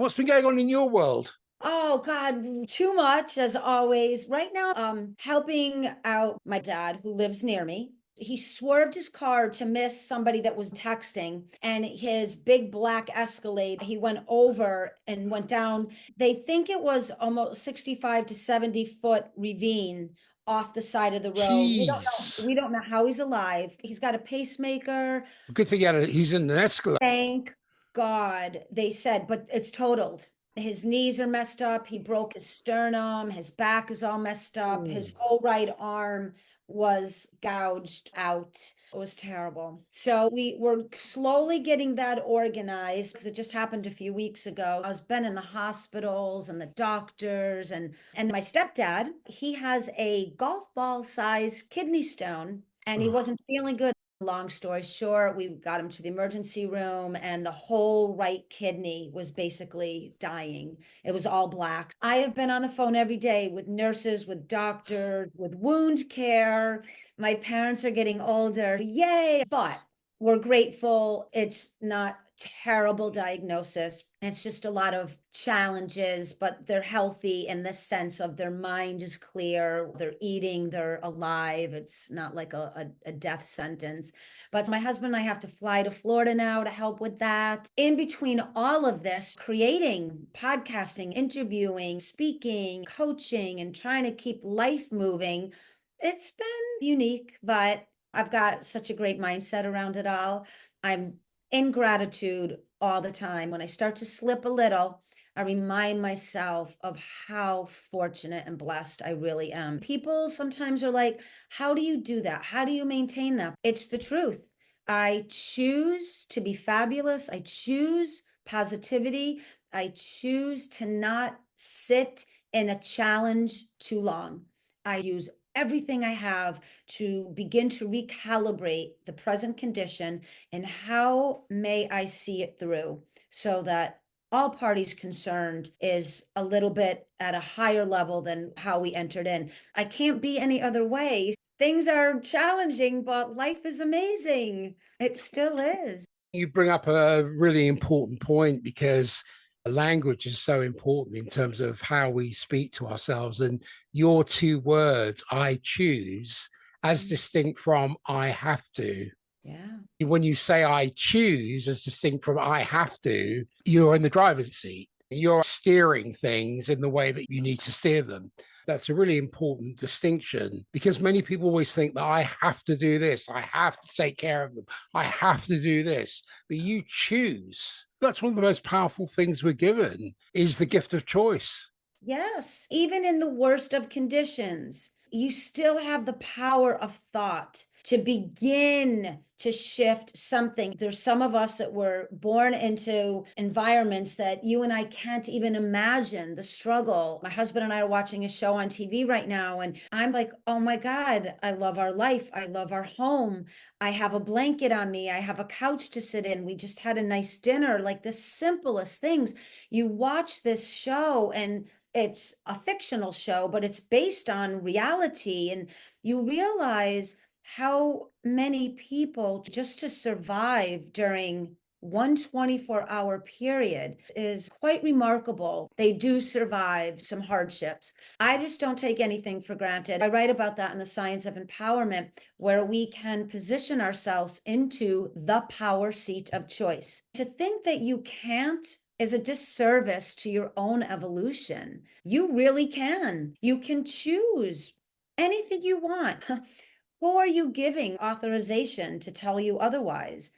What's been going on in your world? Oh God, too much as always. Right now, helping out my dad who lives near me. He swerved his car to miss somebody that was texting, and his big black Escalade, he went over and went down. They think it was almost 65 to 70 foot ravine off the side of the road. We don't know. Jeez. We don't know how he's alive. He's got a pacemaker. Good thing he's in an Escalade. Thank God, they said, but it's totaled. His knees are messed up. He broke his sternum. His back is all messed up. His Ooh. whole right arm was gouged out. It was terrible. So we were slowly getting that organized because it just happened a few weeks ago. I was been in the hospitals and the doctors and my stepdad, he has a golf ball size kidney stone and he Oh, wasn't feeling good. Long story short, we got him to the emergency room, and the whole right kidney was basically dying. It was all black. I have been on the phone every day with nurses, with doctors, with wound care. My parents are getting older. Yay! But we're grateful. It's not terrible diagnosis. It's just a lot of challenges, but they're healthy in the sense of their mind is clear, they're eating, they're alive. It's not like a death sentence. But my husband and I have to fly to Florida now to help with that. In between all of this, creating, podcasting, interviewing, speaking, coaching, and trying to keep life moving, it's been unique, but I've got such a great mindset around it all. I'm in gratitude all the time. When I start to slip a little, I remind myself of how fortunate and blessed I really am. People sometimes are like, how do you do that? How do you maintain that? It's the truth. I choose to be fabulous. I choose positivity. I choose to not sit in a challenge too long. I use everything I have to begin to recalibrate the present condition and how may I see it through so that all parties concerned is a little bit at a higher level than how we entered in. I can't be any other way. Things are challenging, but life is amazing. It still is. you bring up a really important point because language is so important in terms of how we speak to ourselves. And your two words, I choose, as distinct from I have to. Yeah. When you say I choose, as distinct from I have to, you're in the driver's seat. You're steering things in the way that you need to steer them. That's a really important distinction because many people always think that I have to do this, I have to take care of them, I have to do this, but you choose. That's one of the most powerful things we're given is the gift of choice. Yes. Even in the worst of conditions, you still have the power of thought to begin to shift something. There's some of us that were born into environments that you and I can't even imagine the struggle. My husband and I are watching a show on TV right now, and I'm like, oh my God, I love our life. I love our home. I have a blanket on me. I have a couch to sit in. We just had a nice dinner, like the simplest things. You watch this show and it's a fictional show, but it's based on reality. And you realize how many people just to survive during one 24-hour period is quite remarkable. They do survive some hardships. I just don't take anything for granted. I write about that in The Science of Empowerment, where we can position ourselves into the power seat of choice. To think that you can't is a disservice to your own evolution. You really can. You can choose anything you want. Who are you giving authorization to tell you otherwise?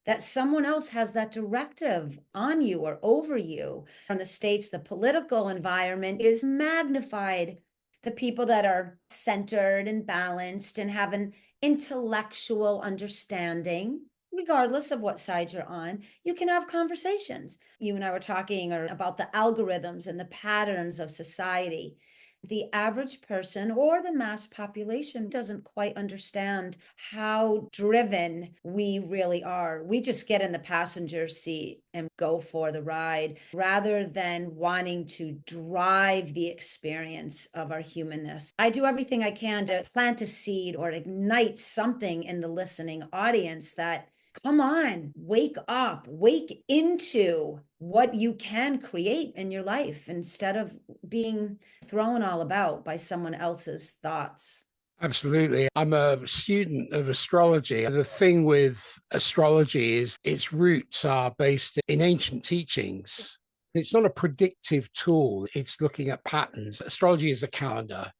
That someone else has that directive on you or over you. In the States, the political environment is magnified. The people that are centered and balanced and have an intellectual understanding, regardless of what side you're on, you can have conversations. You and I were talking about the algorithms and the patterns of society. The average person or the mass population doesn't quite understand how driven we really are. We just get in the passenger seat and go for the ride rather than wanting to drive the experience of our humanness. I do everything I can to plant a seed or ignite something in the listening audience that come on, wake up, wake into what you can create in your life instead of being thrown all about by someone else's thoughts. Absolutely. I'm a student of astrology. The thing with astrology is its roots are based in ancient teachings. It's not a predictive tool, it's looking at patterns. Astrology is a calendar.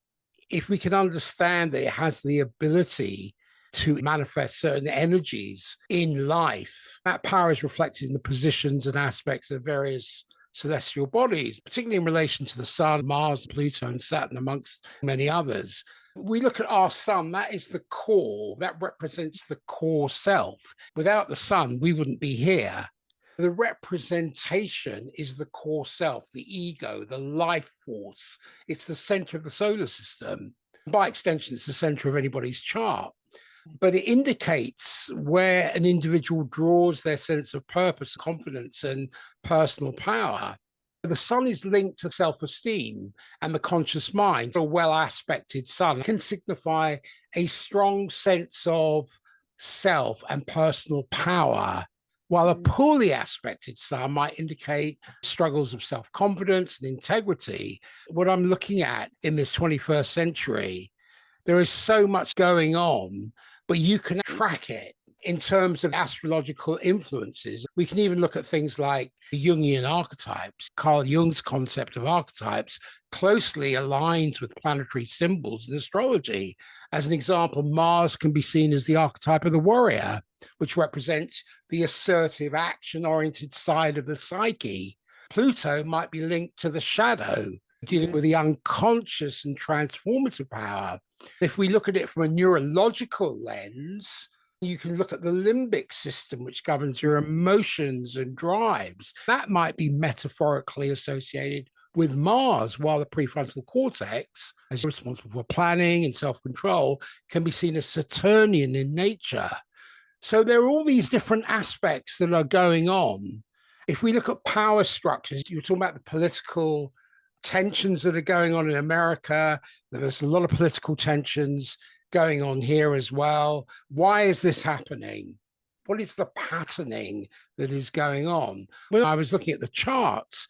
If we can understand that it has the ability to manifest certain energies in life, that power is reflected in the positions and aspects of various celestial bodies, particularly in relation to the Sun, Mars, Pluto, and Saturn, amongst many others. We look at our sun, that is the core, that represents the core self. Without the sun, we wouldn't be here. The representation is the core self, the ego, the life force. It's the center of the solar system. By extension, it's the center of anybody's chart. But it indicates where an individual draws their sense of purpose, confidence, and personal power. The sun is linked to self-esteem and the conscious mind. A well-aspected sun can signify a strong sense of self and personal power, while a poorly aspected sun might indicate struggles of self-confidence and integrity. What I'm looking at in this 21st century, there is so much going on, but you can track it in terms of astrological influences. We can even look at things like Jungian archetypes. Carl Jung's concept of archetypes closely aligns with planetary symbols in astrology. As an example, Mars can be seen as the archetype of the warrior, which represents the assertive, action-oriented side of the psyche. Pluto might be linked to the shadow, dealing with the unconscious and transformative power. If we look at it from a neurological lens, you can look at the limbic system, which governs your emotions and drives. That might be metaphorically associated with Mars, while the prefrontal cortex, as responsible for planning and self-control, can be seen as Saturnian in nature. So there are all these different aspects that are going on. If we look at power structures, you're talking about the political tensions that are going on in America. There's a lot of political tensions going on here as well. Why is this happening? What is the patterning that is going on? When I was looking at the charts,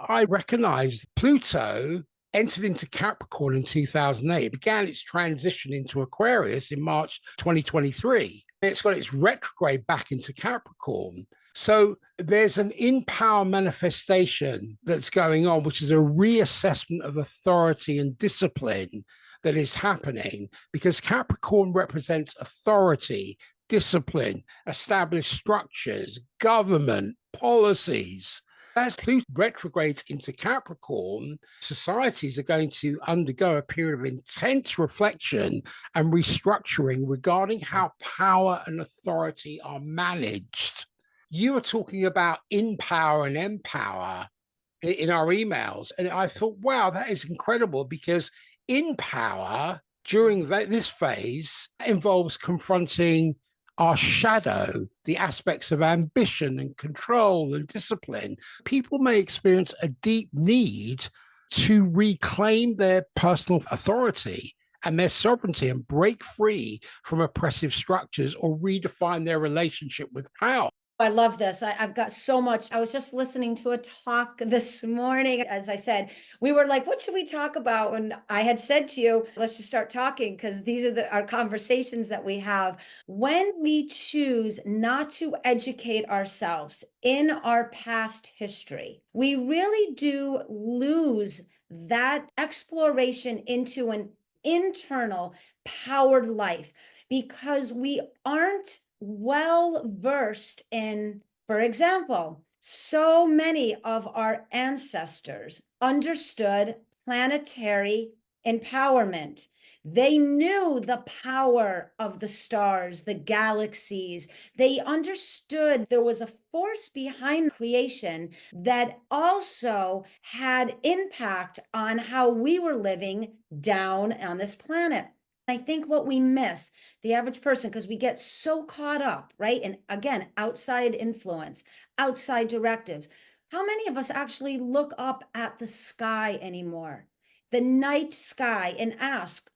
I recognized Pluto entered into Capricorn in 2008. It began its transition into Aquarius in March 2023. It's got its retrograde back into Capricorn. So there's an INpower manifestation that's going on, which is a reassessment of authority and discipline that is happening, because Capricorn represents authority, discipline, established structures, government, policies. As Pluto retrogrades into Capricorn, societies are going to undergo a period of intense reflection and restructuring regarding how power and authority are managed. You were talking about INpower and empower in our emails, and I thought, wow, that is incredible, because INpower during this phase involves confronting our shadow, the aspects of ambition and control and discipline. People may experience a deep need to reclaim their personal authority and their sovereignty and break free from oppressive structures or redefine their relationship with power. I love this. I've got so much. I was just listening to a talk this morning. As I said, we were like, what should we talk about? And I had said to you, let's just start talking, because these are our conversations that we have. When we choose not to educate ourselves in our past history, we really do lose that exploration into an internal powered life, because we aren't well versed in, for example, so many of our ancestors understood planetary empowerment. They knew the power of the stars, the galaxies. They understood there was a force behind creation that also had impact on how we were living down on this planet. I think what we miss, the average person, because we get so caught up, right? And again, outside influence, outside directives. How many of us actually look up at the sky anymore, the night sky, and ask,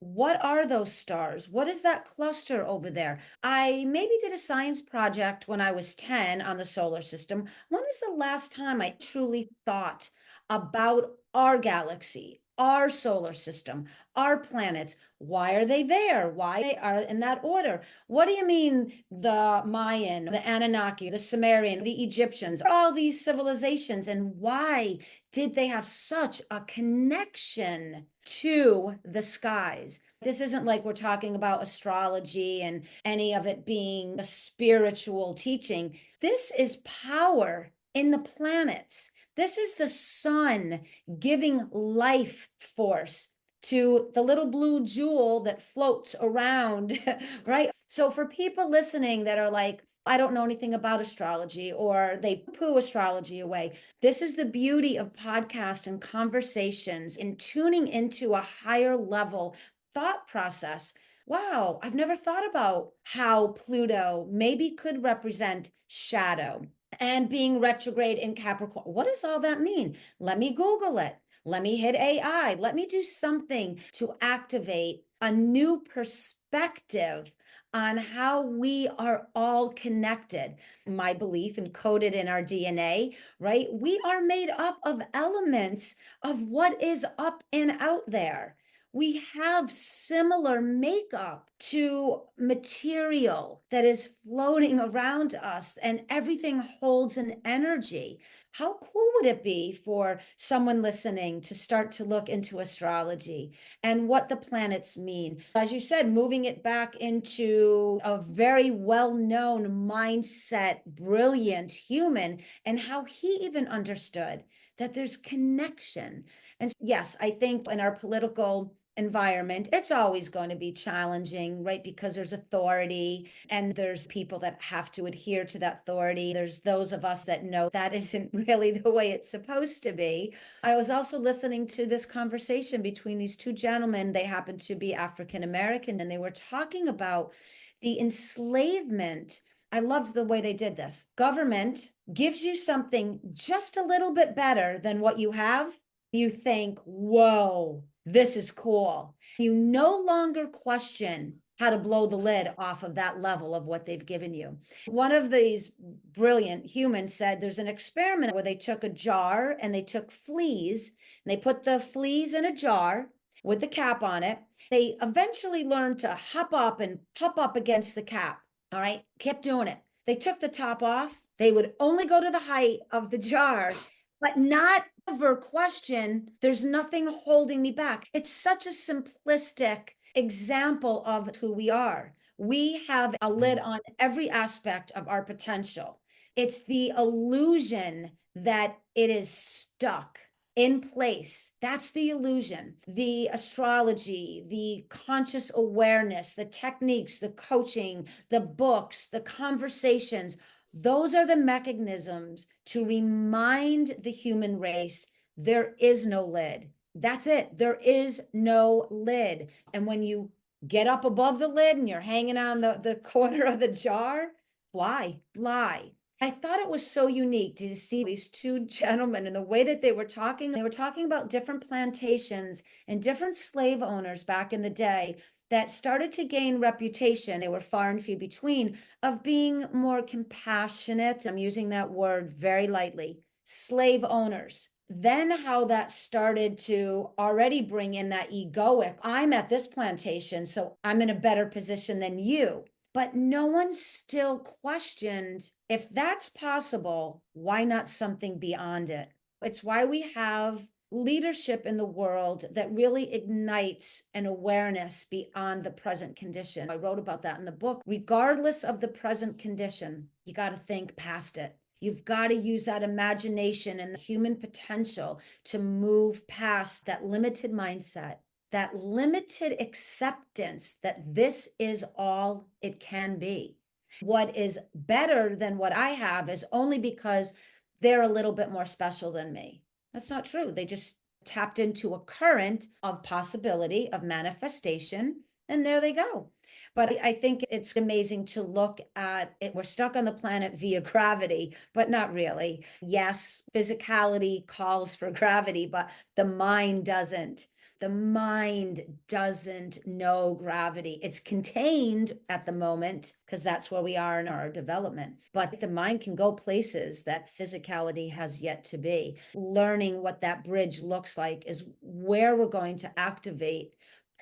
What are those stars? What is that cluster over there? I maybe did a science project when I was 10 on the solar system. When is the last time I truly thought about our galaxy, our solar system, our planets? Why are they there? Why they are in that order? What do you mean the Mayan, the Anunnaki, the Sumerian, the Egyptians, all these civilizations, and why did they have such a connection to the skies? This isn't like we're talking about astrology and any of it being a spiritual teaching. This is power in the planets. This is the sun giving life force to the little blue jewel that floats around, right? So for people listening that are like, I don't know anything about astrology, or they poo astrology away, this is the beauty of podcasts and conversations in tuning into a higher level thought process. Wow, I've never thought about how Pluto maybe could represent shadow and being retrograde in Capricorn. What does all that mean? Let me Google it. Let me hit AI. Let me do something to activate a new perspective on how we are all connected. My belief encoded in our DNA, right? We are made up of elements of what is up and out there. We have similar makeup to material that is floating around us, and everything holds an energy. How cool would it be for someone listening to start to look into astrology and what the planets mean? As you said, moving it back into a very well-known mindset, brilliant human, and how he even understood that there's connection. And yes, I think in our political environment, it's always going to be challenging, right? Because there's authority and there's people that have to adhere to that authority. There's those of us that know that isn't really the way it's supposed to be. I was also listening to this conversation between these two gentlemen. They happen to be African American, and they were talking about the enslavement. I loved the way they did this. Government gives you something just a little bit better than what you have. You think, whoa, this is cool. You no longer question how to blow the lid off of that level of what they've given you. One of these brilliant humans said there's an experiment where they took a jar and they took fleas and they put the fleas in a jar with the cap on it. They eventually learned to hop up and pop up against the cap. All right, kept doing it. They took the top off. They would only go to the height of the jar, but not ever question, there's nothing holding me back. It's such a simplistic example of who we are. We have a lid on every aspect of our potential. It's the illusion that it is stuck in place. That's the illusion. The astrology, the conscious awareness, the techniques, the coaching, the books, the conversations, those are the mechanisms to remind the human race there is no lid. That's it. There is no lid. And when you get up above the lid and you're hanging on the corner of the jar, fly, fly. I thought it was so unique to see these two gentlemen and the way that they were talking. They were talking about different plantations and different slave owners back in the day that started to gain reputation. They were far and few between, of being more compassionate. I'm using that word very lightly. Slave owners. Then how that started to already bring in that egoic, I'm at this plantation, so I'm in a better position than you. But no one still questioned, if that's possible, why not something beyond it? It's why we have leadership in the world that really ignites an awareness beyond the present condition. I wrote about that in the book. Regardless of the present condition, you got to think past it. You've got to use that imagination and the human potential to move past that limited mindset, that limited acceptance that this is all it can be. What is better than what I have is only because they're a little bit more special than me. That's not true. They just tapped into a current of possibility, of manifestation, and there they go. But I think it's amazing to look at it. We're stuck on the planet via gravity, but not really. Yes, physicality calls for gravity, but the mind doesn't. The mind doesn't know gravity. It's contained at the moment because that's where we are in our development. But the mind can go places that physicality has yet to be. Learning what that bridge looks like is where we're going to activate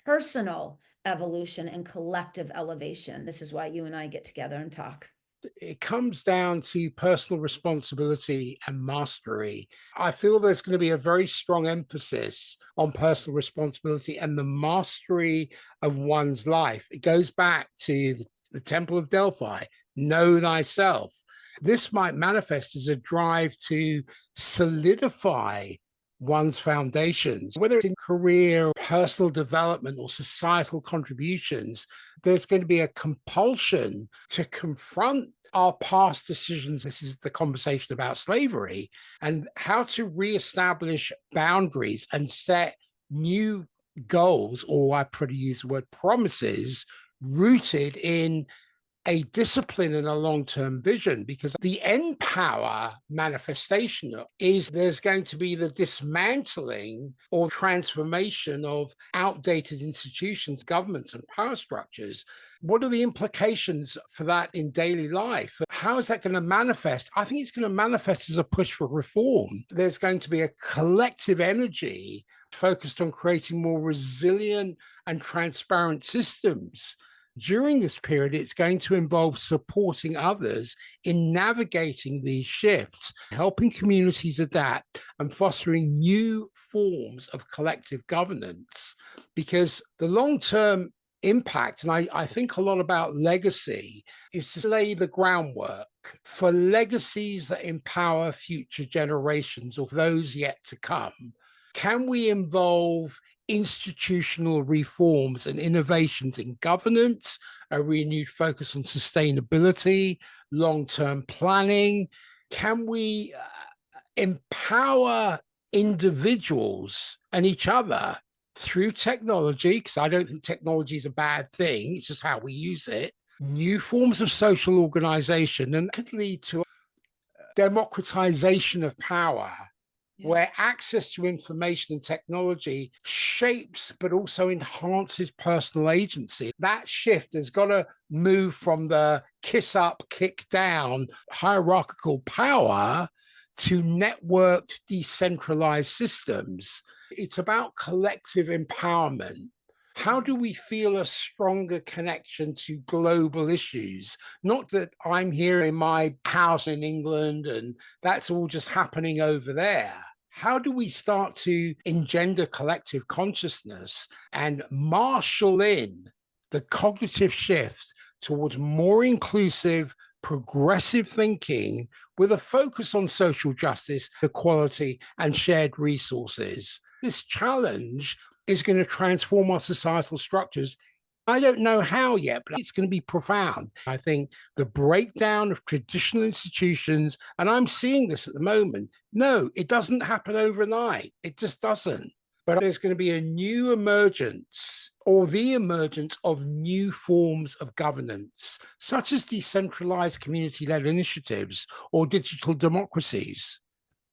personal evolution and collective elevation. This is why you and I get together and talk. It comes down to personal responsibility and mastery. I feel there's going to be a very strong emphasis on personal responsibility and the mastery of one's life. It goes back to the Temple of Delphi, know thyself. This might manifest as a drive to solidify one's foundations, whether it's in career, personal development, or societal contributions. There's going to be a compulsion to confront our past decisions. This is the conversation about slavery and how to reestablish boundaries and set new goals, or I prefer to use the word promises, rooted in a discipline and a long-term vision, because the INpower manifestation is there's going to be the dismantling or transformation of outdated institutions, governments, and power structures. What are the implications for that in daily life? How is that going to manifest? I think it's going to manifest as a push for reform. There's going to be a collective energy focused on creating more resilient and transparent systems. During this period, it's going to involve supporting others in navigating these shifts, helping communities adapt, and fostering new forms of collective governance. Because the long-term impact, and I think a lot about legacy, is to lay the groundwork for legacies that empower future generations or those yet to come. Can we involve institutional reforms and innovations in governance, a renewed focus on sustainability, long-term planning? Can we empower individuals and each other through technology? Because I don't think technology is a bad thing. It's just how we use it. New forms of social organization, and could lead to democratization of power, where access to information and technology shapes but also enhances personal agency. That shift has got to move from the kiss up, kick down hierarchical power to networked, decentralized systems. It's about collective empowerment. How do we feel a stronger connection to global issues? Not that I'm here in my house in England and that's all just happening over there. How do we start to engender collective consciousness and marshal in the cognitive shift towards more inclusive, progressive thinking with a focus on social justice, equality, and shared resources? This challenge is going to transform our societal structures. I don't know how yet, but it's going to be profound. I think the breakdown of traditional institutions, and I'm seeing this at the moment, no, it doesn't happen overnight. It just doesn't. But there's going to be a new emergence or the emergence of new forms of governance, such as decentralized community-led initiatives or digital democracies.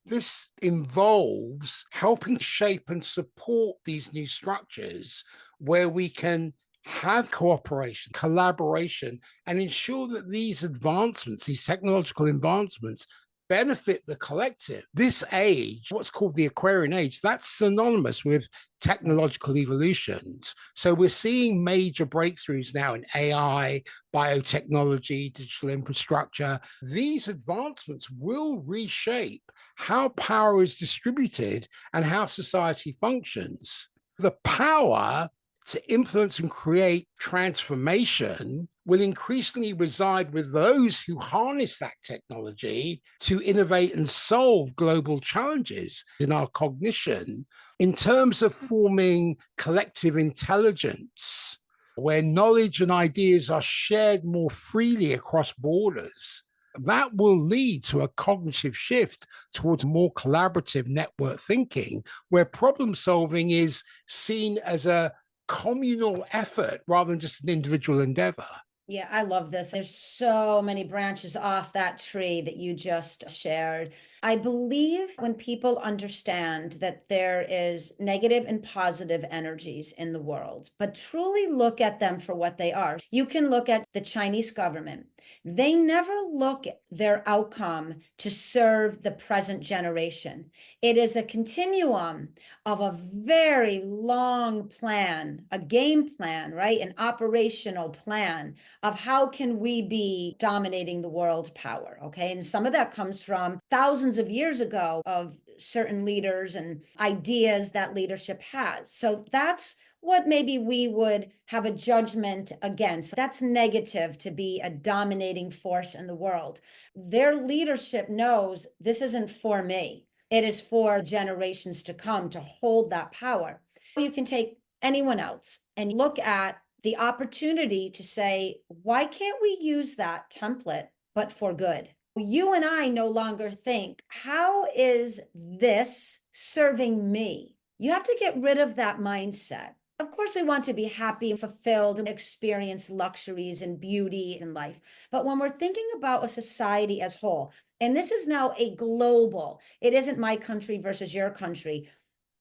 This involves helping shape and support these new structures where we can have cooperation, collaboration, and ensure that these advancements, these technological advancements, benefit the collective. This age, what's called the Aquarian age, that's synonymous with technological evolutions. So we're seeing major breakthroughs now in AI, biotechnology, digital infrastructure. These advancements will reshape how power is distributed and how society functions. The power to influence and create transformation will increasingly reside with those who harness that technology to innovate and solve global challenges in our cognition in terms of forming collective intelligence, where knowledge and ideas are shared more freely across borders. That will lead to a cognitive shift towards more collaborative network thinking, where problem solving is seen as a communal effort rather than just an individual endeavor. Yeah, I love this. There's so many branches off that tree that you just shared. I believe when people understand that there is negative and positive energies in the world, but truly look at them for what they are. You can look at the Chinese government. They never look at their outcome to serve the present generation. It is a continuum of a very long plan, a game plan, right? An operational plan of how can we be dominating the world power, okay? And some of that comes from thousands of years ago of certain leaders and ideas that leadership has. So that's what maybe we would have a judgment against. That's negative, to be a dominating force in the world. Their leadership knows this isn't for me. It is for generations to come to hold that power. You can take anyone else and look at the opportunity to say, why can't we use that template, but for good? You and I no longer think, how is this serving me? You have to get rid of that mindset. Of course, we want to be happy and fulfilled and experience luxuries and beauty in life. But when we're thinking about a society as whole, and this is now a global, it isn't my country versus your country.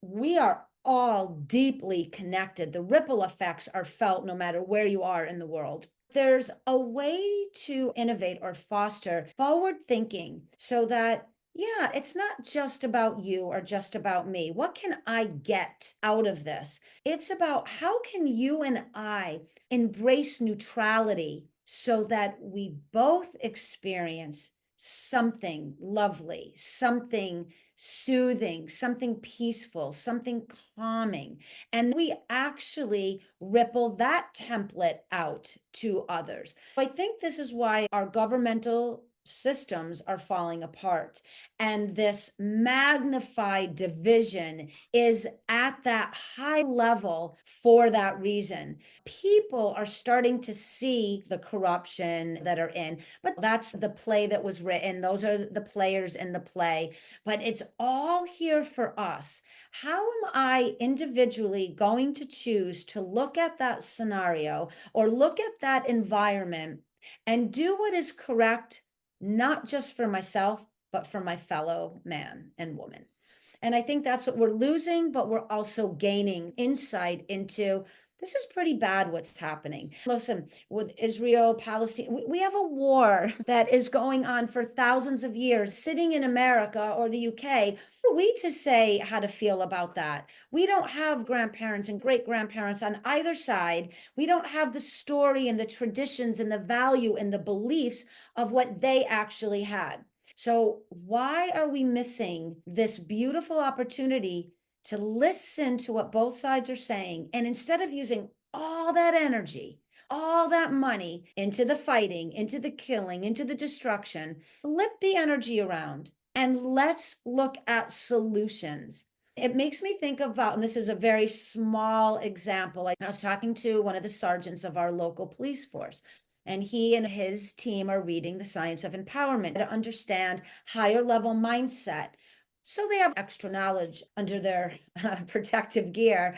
We are all deeply connected. The ripple effects are felt no matter where you are in the world. There's a way to innovate or foster forward thinking so that, yeah, it's not just about you or just about me. What can I get out of this? It's about how can you and I embrace neutrality so that we both experience something lovely, something soothing, something peaceful, something calming. And we actually ripple that template out to others. I think this is why our governmental systems are falling apart. And this magnified division is at that high level for that reason. People are starting to see the corruption that are in, but that's the play that was written. Those are the players in the play, but it's all here for us. How am I individually going to choose to look at that scenario or look at that environment and do what is correct, not just for myself, but for my fellow man and woman? And I think that's what we're losing, but we're also gaining insight into this is pretty bad what's happening. Listen, with Israel, Palestine, we have a war that is going on for thousands of years, sitting in America or the UK. Who are we to say how to feel about that? We don't have grandparents and great grandparents on either side. We don't have the story and the traditions and the value and the beliefs of what they actually had. So why are we missing this beautiful opportunity to listen to what both sides are saying? And instead of using all that energy, all that money into the fighting, into the killing, into the destruction, flip the energy around and let's look at solutions. It makes me think about, and this is a very small example. I was talking to one of the sergeants of our local police force, and he and his team are reading The Science of Empowerment to understand higher level mindset. So they have extra knowledge under their protective gear.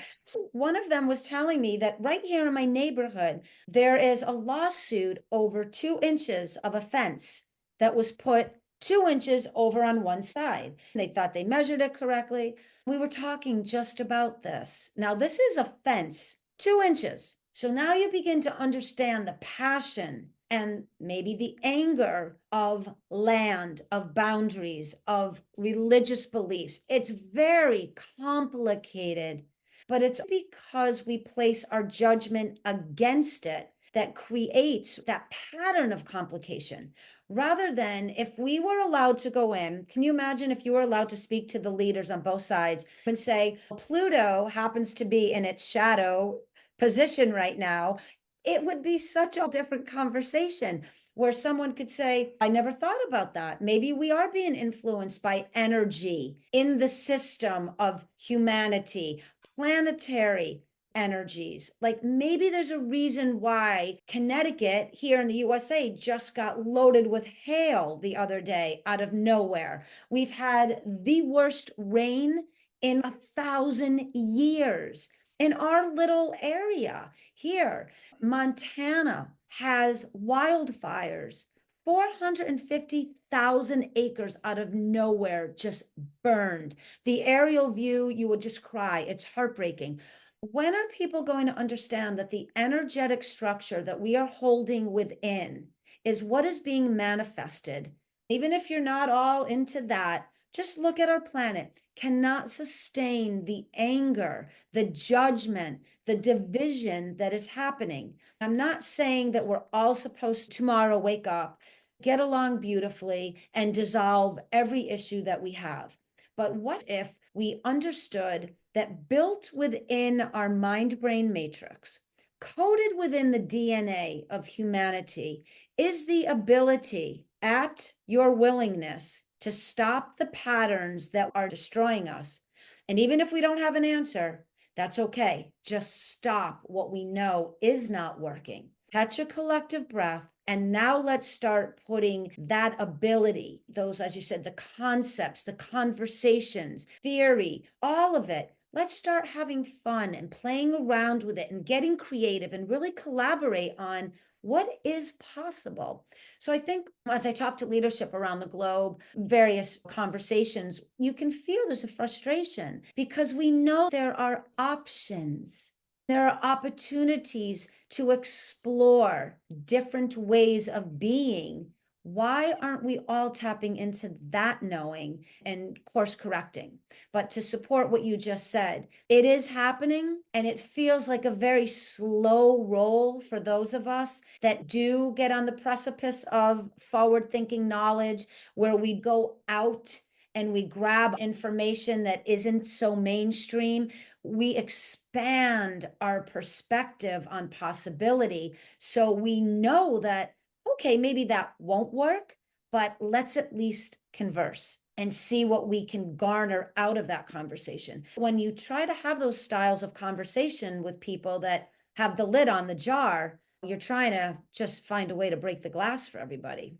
One of them was telling me that right here in my neighborhood, there is a lawsuit over 2 inches of a fence that was put 2 inches over on one side. They thought they measured it correctly. We were talking just about this. Now, this is a fence, 2 inches. So now you begin to understand the passion and maybe the anger of land, of boundaries, of religious beliefs. It's very complicated, but it's because we place our judgment against it that creates that pattern of complication. Rather than if we were allowed to go in, can you imagine if you were allowed to speak to the leaders on both sides and say, Pluto happens to be in its shadow position right now, it would be such a different conversation where someone could say, I never thought about that. Maybe we are being influenced by energy in the system of humanity, planetary energies. Like maybe there's a reason why Connecticut here in the USA just got loaded with hail the other day out of nowhere. We've had the worst rain in 1,000 years in our little area here. Montana has wildfires, 450,000 acres out of nowhere just burned. The aerial view, you would just cry. It's heartbreaking. When are people going to understand that the energetic structure that we are holding within is what is being manifested? Even if you're not all into that, just look at our planet. Cannot sustain the anger, the judgment, the division that is happening. I'm not saying that we're all supposed to tomorrow wake up, get along beautifully, and dissolve every issue that we have. But what if we understood that built within our mind-brain matrix, coded within the DNA of humanity, is the ability at your willingness to stop the patterns that are destroying us. And even if we don't have an answer, that's okay. Just stop what we know is not working. Catch a collective breath. And now let's start putting that ability, those, as you said, the concepts, the conversations, theory, all of it. Let's start having fun and playing around with it and getting creative and really collaborate on what is possible. So I think as I talk to leadership around the globe, various conversations, you can feel there's a frustration because we know there are options. There are opportunities to explore different ways of being. Why aren't we all tapping into that knowing and course correcting? But to support what you just said, it is happening and it feels like a very slow roll for those of us that do get on the precipice of forward thinking knowledge, where we go out and we grab information that isn't so mainstream. We expand our perspective on possibility. So we know that, okay, maybe that won't work, but let's at least converse and see what we can garner out of that conversation. When you try to have those styles of conversation with people that have the lid on the jar, you're trying to just find a way to break the glass for everybody.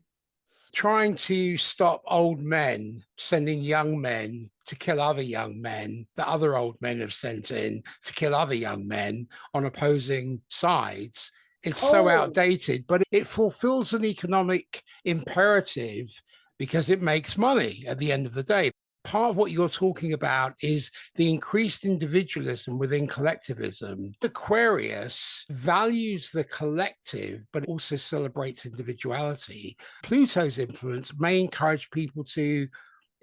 Trying to stop old men sending young men to kill other young men that other old men have sent in to kill other young men on opposing sides. It's so outdated, but it fulfills an economic imperative because it makes money at the end of the day. Part of what you're talking about is the increased individualism within collectivism. Aquarius values the collective, but also celebrates individuality. Pluto's influence may encourage people to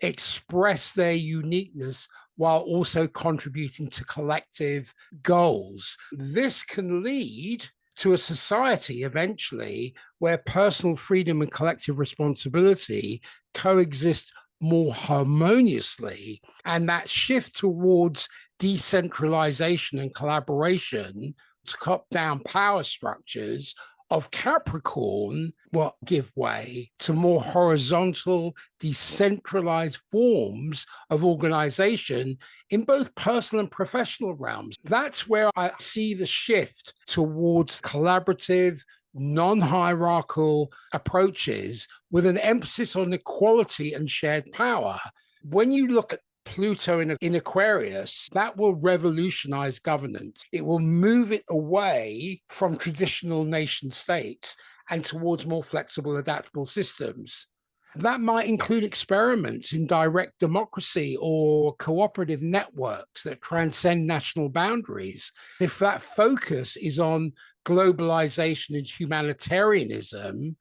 express their uniqueness while also contributing to collective goals. This can lead to a society eventually where personal freedom and collective responsibility coexist more harmoniously, and that shift towards decentralization and collaboration to cut down power structures of Capricorn will give way to more horizontal, decentralized forms of organization in both personal and professional realms. That's where I see the shift towards collaborative, non-hierarchical approaches with an emphasis on equality and shared power. When you look at Pluto in Aquarius, that will revolutionize governance. It will move it away from traditional nation states and towards more flexible, adaptable systems. That might include experiments in direct democracy or cooperative networks that transcend national boundaries. If that focus is on globalization and humanitarianism,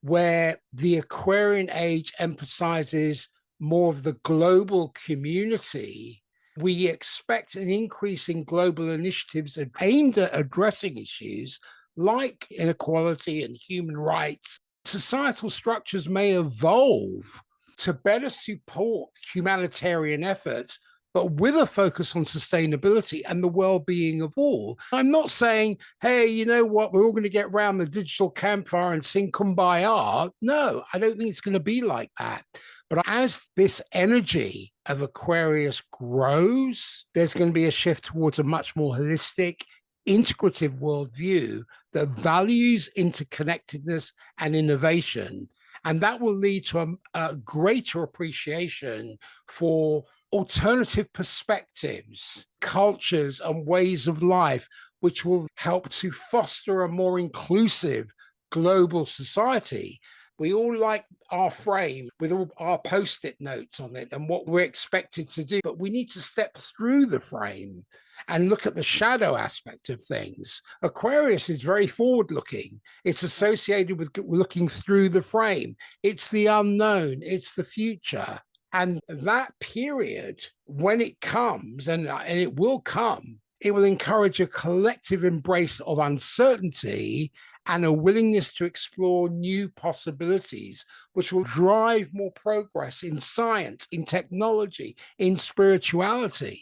where the Aquarian age emphasizes more of the global community, we expect an increase in global initiatives aimed at addressing issues like inequality and human rights. Societal structures may evolve to better support humanitarian efforts, but with a focus on sustainability and the well-being of all. I'm not saying, hey, you know what, we're all going to get around the digital campfire and sing Kumbaya. No, I don't think it's going to be like that. But as this energy of Aquarius grows, there's going to be a shift towards a much more holistic, integrative worldview that values interconnectedness and innovation. And that will lead to a greater appreciation for alternative perspectives, cultures, and ways of life, which will help to foster a more inclusive global society, we all like our frame with all our post-it notes on it and what we're expected to do. But we need to step through the frame and look at the shadow aspect of things. Aquarius is very forward-looking. It's associated with looking through the frame. It's the unknown. It's the future. And that period, when it comes, and it will come, it will encourage a collective embrace of uncertainty and a willingness to explore new possibilities, which will drive more progress in science, in technology, in spirituality.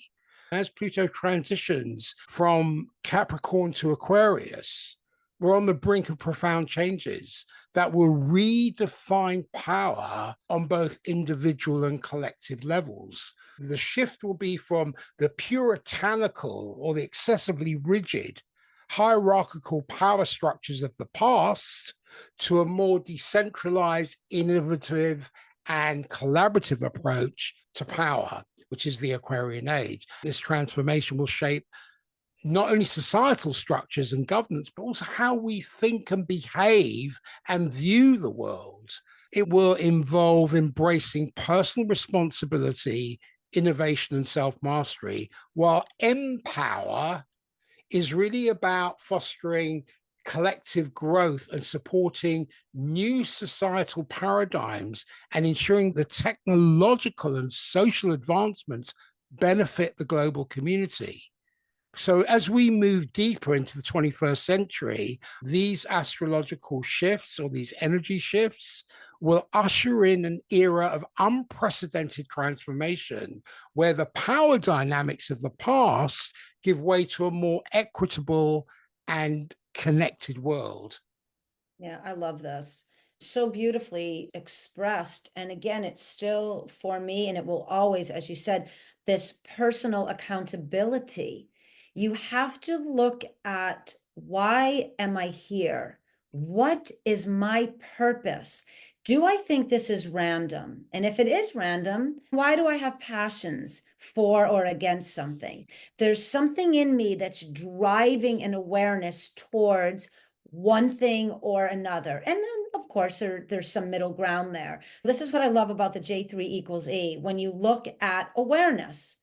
As Pluto transitions from Capricorn to Aquarius, we're on the brink of profound changes that will redefine power on both individual and collective levels. The shift will be from the puritanical or the excessively rigid hierarchical power structures of the past to a more decentralized, innovative, and collaborative approach to power, which is the Aquarian age. This transformation will shape not only societal structures and governance, but also how we think and behave and view the world. It will involve embracing personal responsibility, innovation, and self-mastery, while INpower is really about fostering collective growth and supporting new societal paradigms and ensuring the technological and social advancements benefit the global community. So as we move deeper into the 21st century, these astrological shifts or these energy shifts will usher in an era of unprecedented transformation where the power dynamics of the past give way to a more equitable and connected world. Yeah, I love this. So beautifully expressed. And again, it's still for me, and it will always, as you said, this personal accountability. You have to look at, why am I here? What is my purpose? Do I think this is random? And if it is random, why do I have passions for or against something? There's something in me that's driving an awareness towards one thing or another. And then, of course, there's some middle ground there. This is what I love about the J3 equals E. When you look at awareness,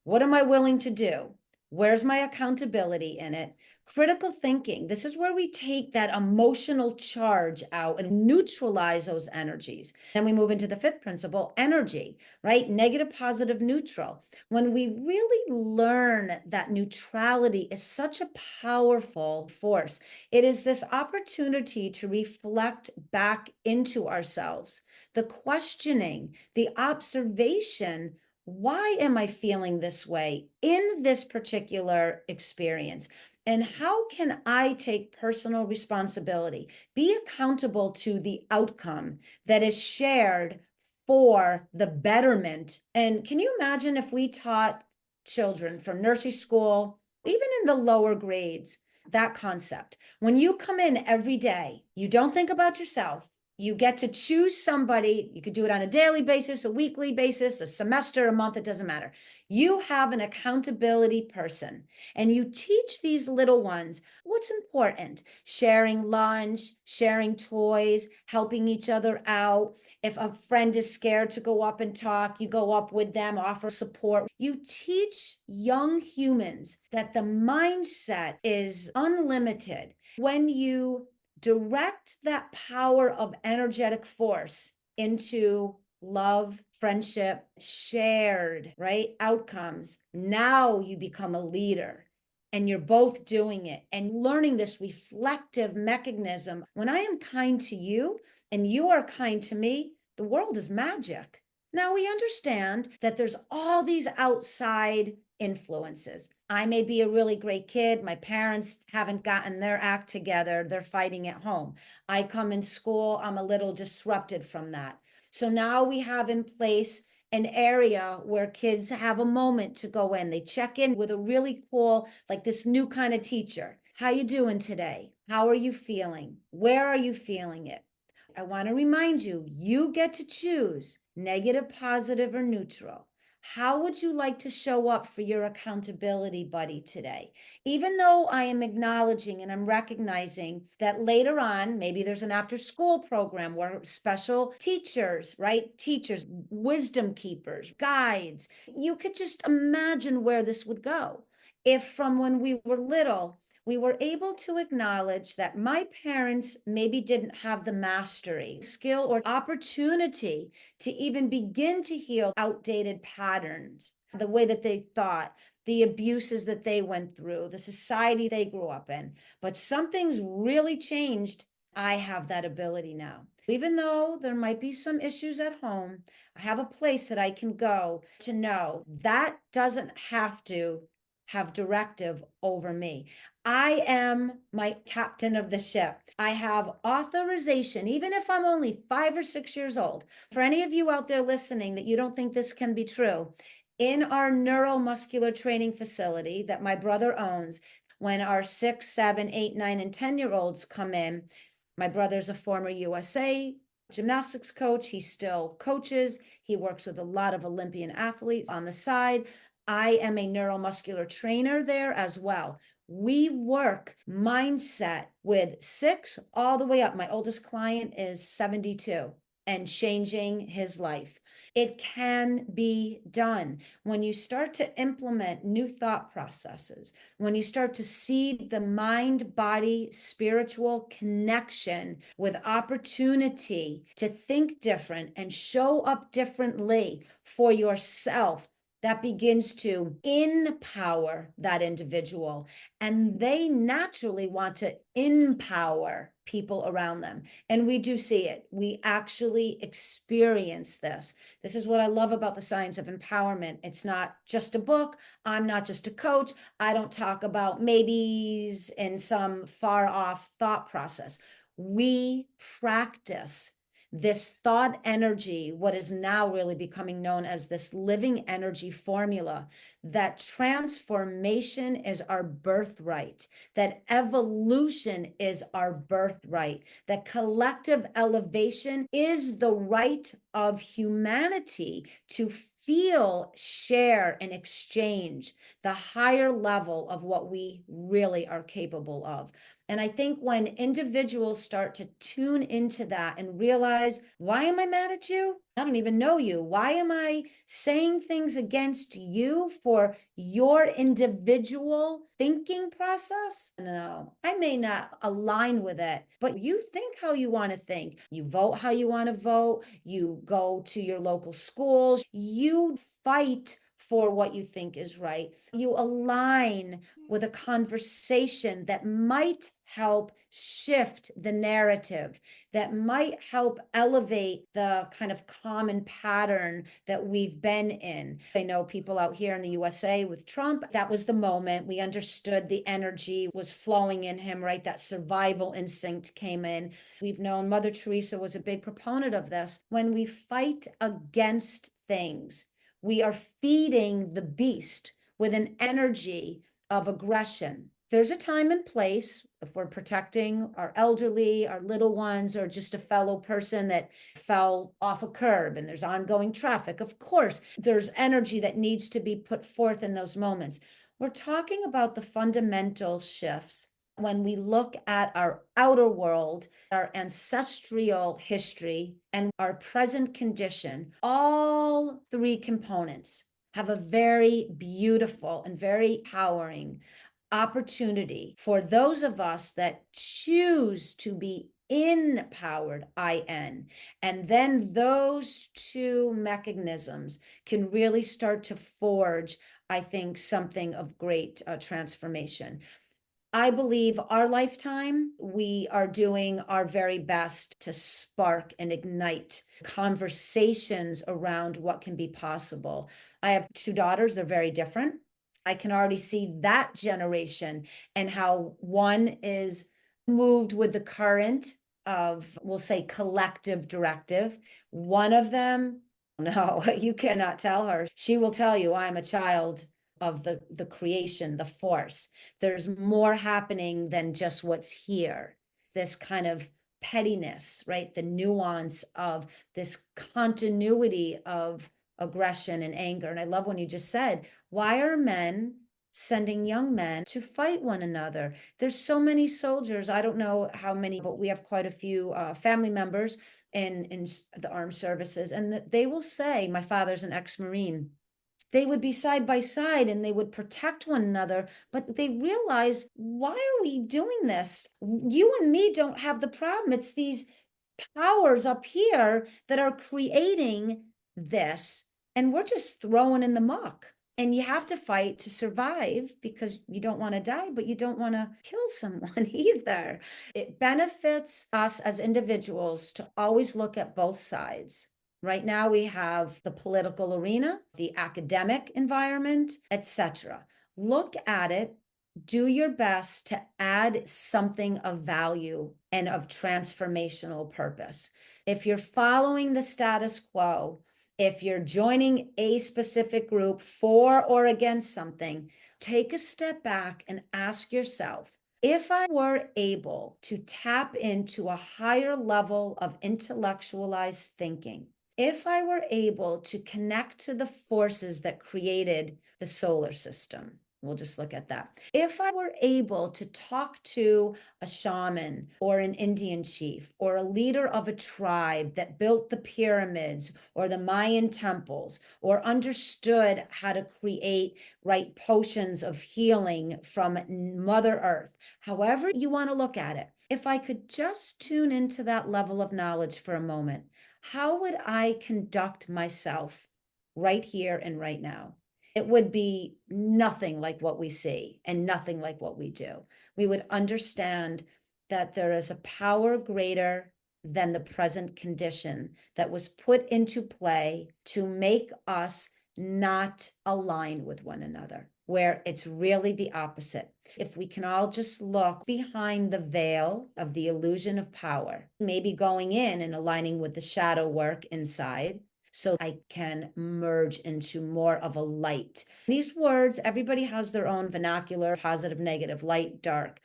what am I willing to do? Where's my accountability in it? Critical thinking. This is where we take that emotional charge out and neutralize those energies. Then we move into the fifth principle, energy, right? Negative, positive, neutral. When we really learn that neutrality is such a powerful force, it is this opportunity to reflect back into ourselves, the questioning, the observation. Why am I feeling this way in this particular experience? And how can I take personal responsibility, be accountable to the outcome that is shared for the betterment? And can you imagine if we taught children from nursery school, even in the lower grades, that concept? When you come in every day, you don't think about yourself. You get to choose somebody. You could do it on a daily basis, a weekly basis, a semester, a month, it doesn't matter. You have an accountability person, and you teach these little ones what's important: sharing lunch, sharing toys, helping each other out. If a friend is scared to go up and talk, you go up with them, offer support. You teach young humans that the mindset is unlimited. When you direct that power of energetic force into love, friendship, shared, right, outcomes, now you become a leader, and you're both doing it and learning this reflective mechanism. When I am kind to you and you are kind to me, the world is magic. Now we understand that there's all these outside influences. I may be a really great kid. My parents haven't gotten their act together. They're fighting at home. I come in school, I'm a little disrupted from that. So now we have in place an area where kids have a moment to go in. They check in with a really cool, like this new kind of teacher. How you doing today? How are you feeling? Where are you feeling it? I want to remind you, you get to choose negative, positive, or neutral. How would you like to show up for your accountability buddy today? Even though I am acknowledging and I'm recognizing that later on, maybe there's an after school program where special teachers, right? Teachers, wisdom keepers, guides. You could just imagine where this would go. If from when we were little, we were able to acknowledge that my parents maybe didn't have the mastery, skill, or opportunity to even begin to heal outdated patterns, the way that they thought, the abuses that they went through, the society they grew up in. But something's really changed. I have that ability now. Even though there might be some issues at home, I have a place that I can go to know that doesn't have to have directive over me. I am my captain of the ship. I have authorization, even if I'm only 5 or 6 years old. For any of you out there listening that you don't think this can be true, in our neuromuscular training facility that my brother owns, when our 6, 7, 8, 9, and 10-year-olds come in, my brother's a former USA gymnastics coach. He still coaches. He works with a lot of Olympian athletes on the side. I am a neuromuscular trainer there as well. We work mindset with 6 all the way up. My oldest client is 72 and changing his life. It can be done when you start to implement new thought processes, when you start to see the mind, body, spiritual connection with opportunity to think different and show up differently for yourself. That begins to empower that individual, and they naturally want to empower people around them. And we do see it. We actually experience this. This is what I love about the science of empowerment. It's not just a book. I'm not just a coach. I don't talk about maybes in some far off thought process. We practice this thought energy, what is now really becoming known as this living energy formula, that transformation is our birthright, that evolution is our birthright, that collective elevation is the right of humanity to feel, share, and exchange the higher level of what we really are capable of. And I think when individuals start to tune into that and realize, why am I mad at you? I don't even know you. Why am I saying things against you for your individual thinking process? No, I may not align with it, but you think how you want to think. You vote how you want to vote. You go to your local schools. You fight for what you think is right. You align with a conversation that might help shift the narrative, that might help elevate the kind of common pattern that we've been in. I know people out here in the USA with Trump, that was the moment we understood the energy was flowing in him, right? That survival instinct came in. We've known Mother Teresa was a big proponent of this. When we fight against things, we are feeding the beast with an energy of aggression. There's a time and place if we're protecting our elderly, our little ones, or just a fellow person that fell off a curb and there's ongoing traffic. Of course, there's energy that needs to be put forth in those moments. We're talking about the fundamental shifts when we look at our outer world, our ancestral history, and our present condition. All 3 components have a very beautiful and very empowering opportunity for those of us that choose to be empowered, IN. And then those 2 mechanisms can really start to forge, I think, something of great transformation. I believe our lifetime, we are doing our very best to spark and ignite conversations around what can be possible. I have 2 daughters, they're very different. I can already see that generation and how one is moved with the current of, we'll say, collective directive. One of them, no, you cannot tell her. She will tell you, I'm a child of the creation, the force. There's more happening than just what's here. This kind of pettiness, right? The nuance of this continuity of aggression and anger. And I love when you just said, why are men sending young men to fight one another? There's so many soldiers. I don't know how many, but we have quite a few family members in the armed services. And they will say, my father's an ex-Marine. They would be side by side and they would protect one another, but they realize, why are we doing this? You and me don't have the problem. It's these powers up here that are creating this, and we're just throwing in the muck. And you have to fight to survive because you don't want to die, but you don't want to kill someone either. It benefits us as individuals to always look at both sides. Right now we have the political arena, the academic environment, etc. Look at it, do your best to add something of value and of transformational purpose. If you're following the status quo, if you're joining a specific group for or against something, take a step back and ask yourself, if I were able to tap into a higher level of intellectualized thinking, if I were able to connect to the forces that created the solar system, we'll just look at that. If I were able to talk to a shaman or an Indian chief or a leader of a tribe that built the pyramids or the Mayan temples or understood how to create right potions of healing from Mother Earth, however you want to look at it, if I could just tune into that level of knowledge for a moment, how would I conduct myself right here and right now? It would be nothing like what we see and nothing like what we do. We would understand that there is a power greater than the present condition that was put into play to make us not align with one another, where it's really the opposite. If we can all just look behind the veil of the illusion of power, maybe going in and aligning with the shadow work inside, so I can merge into more of a light. These words, everybody has their own vernacular, positive, negative, light, dark.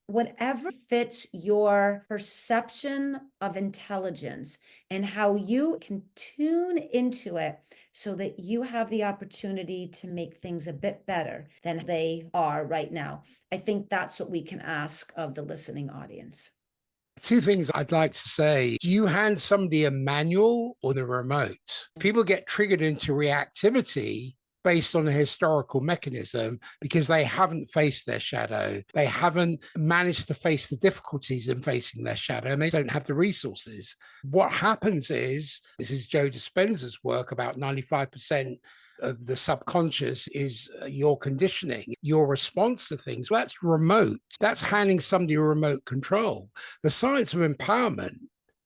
Whatever fits your perception of intelligence and how you can tune into it so that you have the opportunity to make things a bit better than they are right now. I think that's what we can ask of the listening audience. Two things I'd like to say. Do you hand somebody a manual or the remote? People get triggered into reactivity based on a historical mechanism because they haven't faced their shadow. They haven't managed to face the difficulties in facing their shadow, and they don't have the resources. What happens is, this is Joe Dispenza's work, about 95% of the subconscious is your conditioning, your response to things. Well, that's remote. That's handing somebody a remote control. The science of empowerment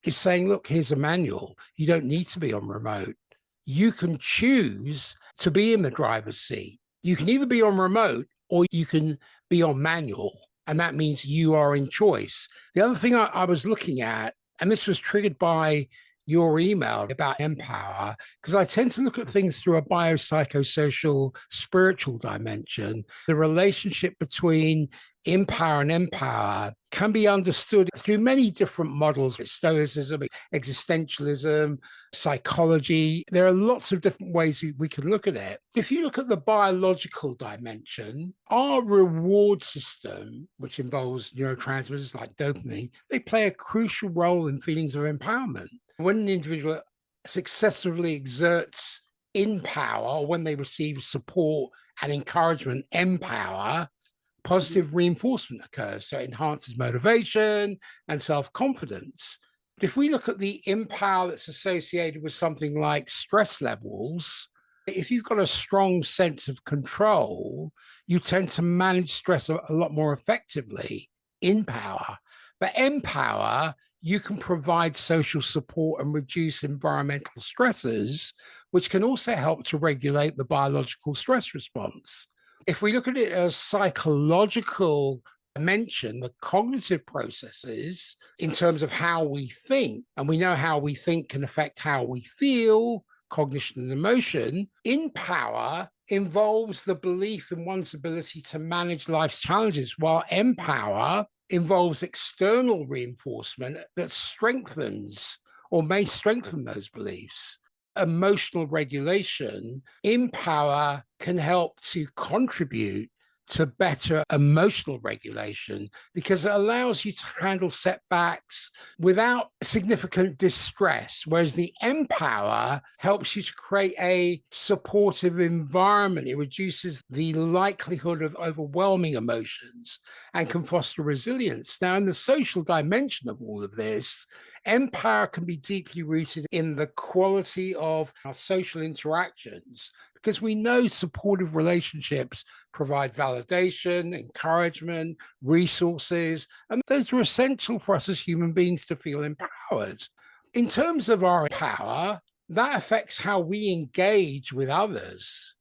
is saying, look, here's a manual. You don't need to be on remote. You can choose to be in the driver's seat. You can either be on remote or you can be on manual. And that means you are in choice. The other thing I was looking at, and this was triggered by your email about INpower, because I tend to look at things through a biopsychosocial spiritual dimension. The relationship between INpower and empower can be understood through many different models: stoicism, existentialism, psychology. There are lots of different ways we can look at it. If you look at the biological dimension, our reward system, which involves neurotransmitters like dopamine, they play a crucial role in feelings of empowerment. When an individual successfully exerts INpower, when they receive support and encouragement, empower, positive reinforcement occurs. So it enhances motivation and self-confidence. If we look at the INpower that's associated with something like stress levels, if you've got a strong sense of control, you tend to manage stress a lot more effectively. INpower. But empower, you can provide social support and reduce environmental stresses, which can also help to regulate the biological stress response. If we look at it as psychological dimension, the cognitive processes in terms of how we think, and we know how we think can affect how we feel, cognition and emotion, INpower involves the belief in one's ability to manage life's challenges, while empower involves external reinforcement that strengthens or may strengthen those beliefs. emotional regulation, INpower can help to contribute to better emotional regulation because it allows you to handle setbacks without significant distress, whereas the Empower helps you to create a supportive environment. It reduces the likelihood of overwhelming emotions and can foster resilience. Now, in the social dimension of all of this, Empower can be deeply rooted in the quality of our social interactions because we know supportive relationships provide validation, encouragement, resources, and those are essential for us as human beings to feel empowered. In terms of our power, that affects how we engage with others,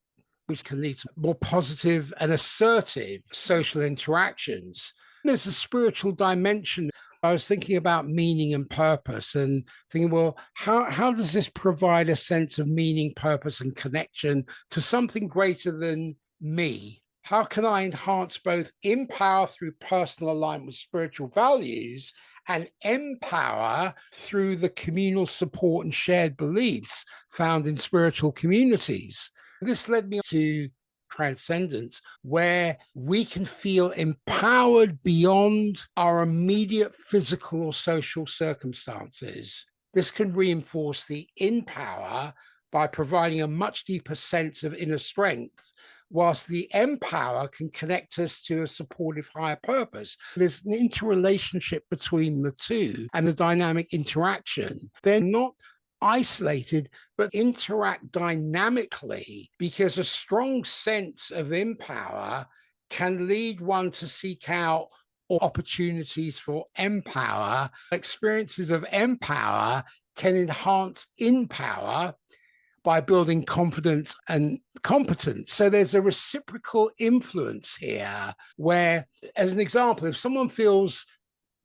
which can lead to more positive and assertive social interactions. There's a spiritual dimension. I was thinking about meaning and purpose and thinking, well, how does this provide a sense of meaning, purpose, and connection to something greater than me? How can I enhance both INpower through personal alignment with spiritual values and empower through the communal support and shared beliefs found in spiritual communities? This led me to transcendence, where we can feel empowered beyond our immediate physical or social circumstances. This can reinforce the INpower by providing a much deeper sense of inner strength, whilst the Empower can connect us to a supportive higher purpose. There's an interrelationship between the two and the dynamic interaction. They're not isolated, but interact dynamically because a strong sense of INpower can lead one to seek out opportunities for empower. Experiences of empower can enhance INpower by building confidence and competence. So there's a reciprocal influence here where, as an example, if someone feels,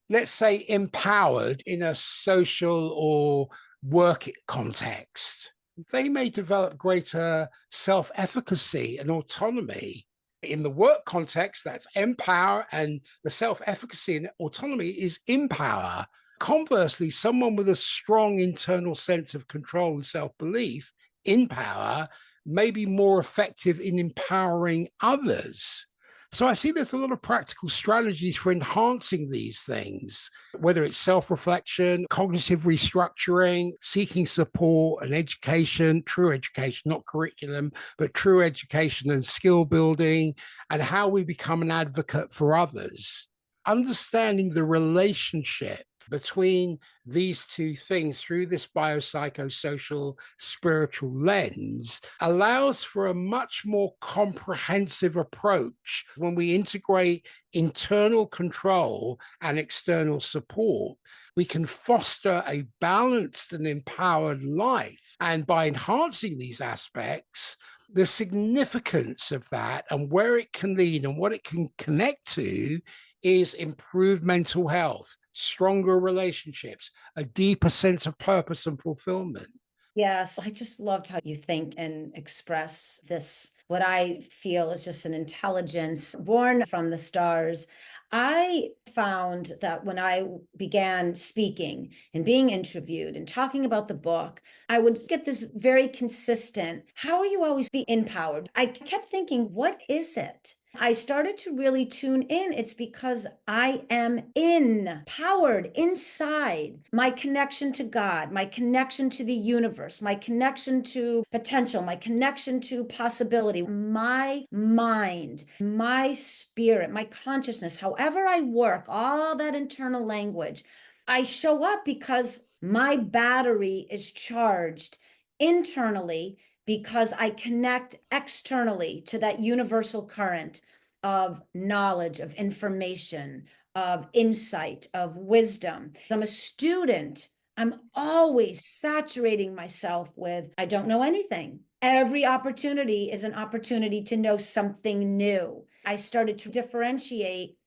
let's say, empowered in a social or work context, they may develop greater self-efficacy and autonomy. In the work context, that's empower, and the self-efficacy and autonomy is INpower. Conversely, someone with a strong internal sense of control and self-belief, INpower, may be more effective in empowering others. So I see there's a lot of practical strategies for enhancing these things, whether it's self-reflection, cognitive restructuring, seeking support and education, true education, not curriculum, but true education and skill building, and how we become an advocate for others. Understanding the relationship between these two things through this biopsychosocial spiritual lens allows for a much more comprehensive approach. When we integrate internal control and external support, we can foster a balanced and empowered life. And by enhancing these aspects, the significance of that and where it can lead and what it can connect to is improved mental health, stronger relationships, a deeper sense of purpose and fulfillment. Yes, I just loved how you think and express this, what I feel is just an intelligence born from the stars. I found that when I began speaking and being interviewed and talking about the book, I would get this very consistent, how are you always be empowered? I kept thinking, what is it? I started to really tune in. It's because I am empowered inside. My connection to God, my connection to the universe, my connection to potential, my connection to possibility, my mind, my spirit, my consciousness, however I work, all that internal language, I show up because my battery is charged internally because I connect externally to that universal current of knowledge, of information, of insight, of wisdom. I'm a student. I'm always saturating myself with, I don't know anything. Every opportunity is an opportunity to know something new. I started to differentiate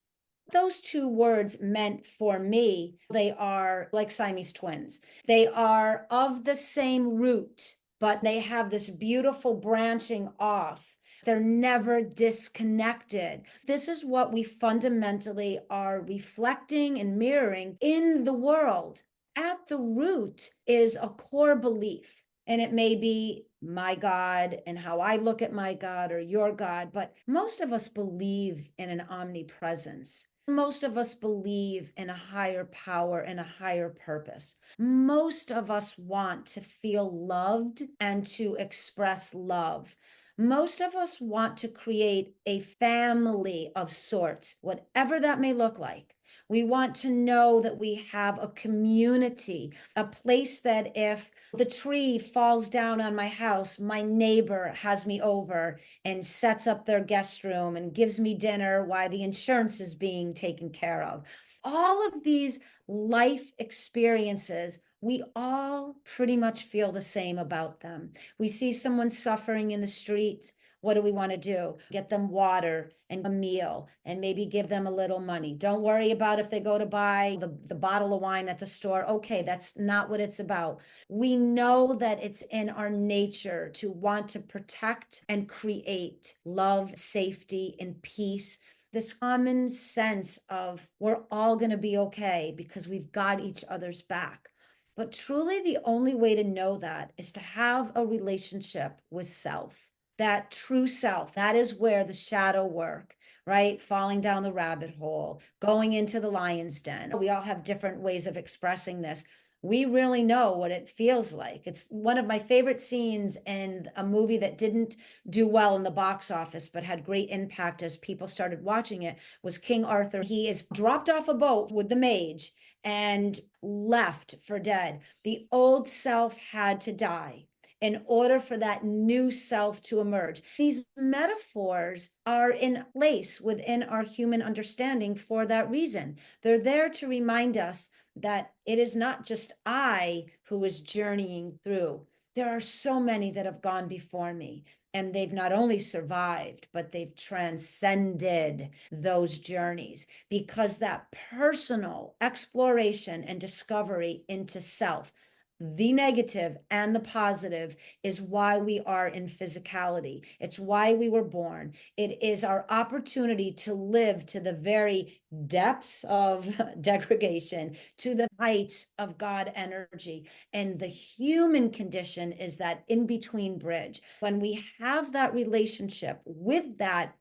those two words meant for me. They are like Siamese twins. They are of the same root, but they have this beautiful branching off. They're never disconnected. This is what we fundamentally are reflecting and mirroring in the world. At the root is a core belief And it may be my God and how I look at my God or your God, but most of us believe in an omnipresence. Most of us believe in a higher power and a higher purpose. Most of us want to feel loved and to express love. Most of us want to create a family of sorts, whatever that may look like. We want to know that we have a community, a place that if the tree falls down on my house, my neighbor has me over and sets up their guest room and gives me dinner while the insurance is being taken care of. All of these life experiences, we all pretty much feel the same about them. We see someone suffering in the streets. What do we want to do? Get them water and a meal and maybe give them a little money. Don't worry about if they go to buy the bottle of wine at the store. Okay, that's not what it's about. We know that it's in our nature to want to protect and create love, safety, and peace. This common sense of we're all going to be okay because we've got each other's back. But truly, the only way to know that is to have a relationship with self. That true self, that is where the shadow work, right? Falling down the rabbit hole, going into the lion's den. We all have different ways of expressing this. We really know what it feels like. It's one of my favorite scenes in a movie that didn't do well in the box office, but had great impact as people started watching it, was King Arthur. He is dropped off a boat with the mage and left for dead. The old self had to die in order for that new self to emerge. These metaphors are in place within our human understanding for that reason. They're there to remind us that it is not just I who is journeying through. There are so many that have gone before me, and they've not only survived, but they've transcended those journeys, because that personal exploration and discovery into self, the negative and the positive, is why we are in physicality. It's why we were born. It is our opportunity to live to the very depths of degradation, to the heights of God energy. And the human condition is that in-between bridge. When we have that relationship with that,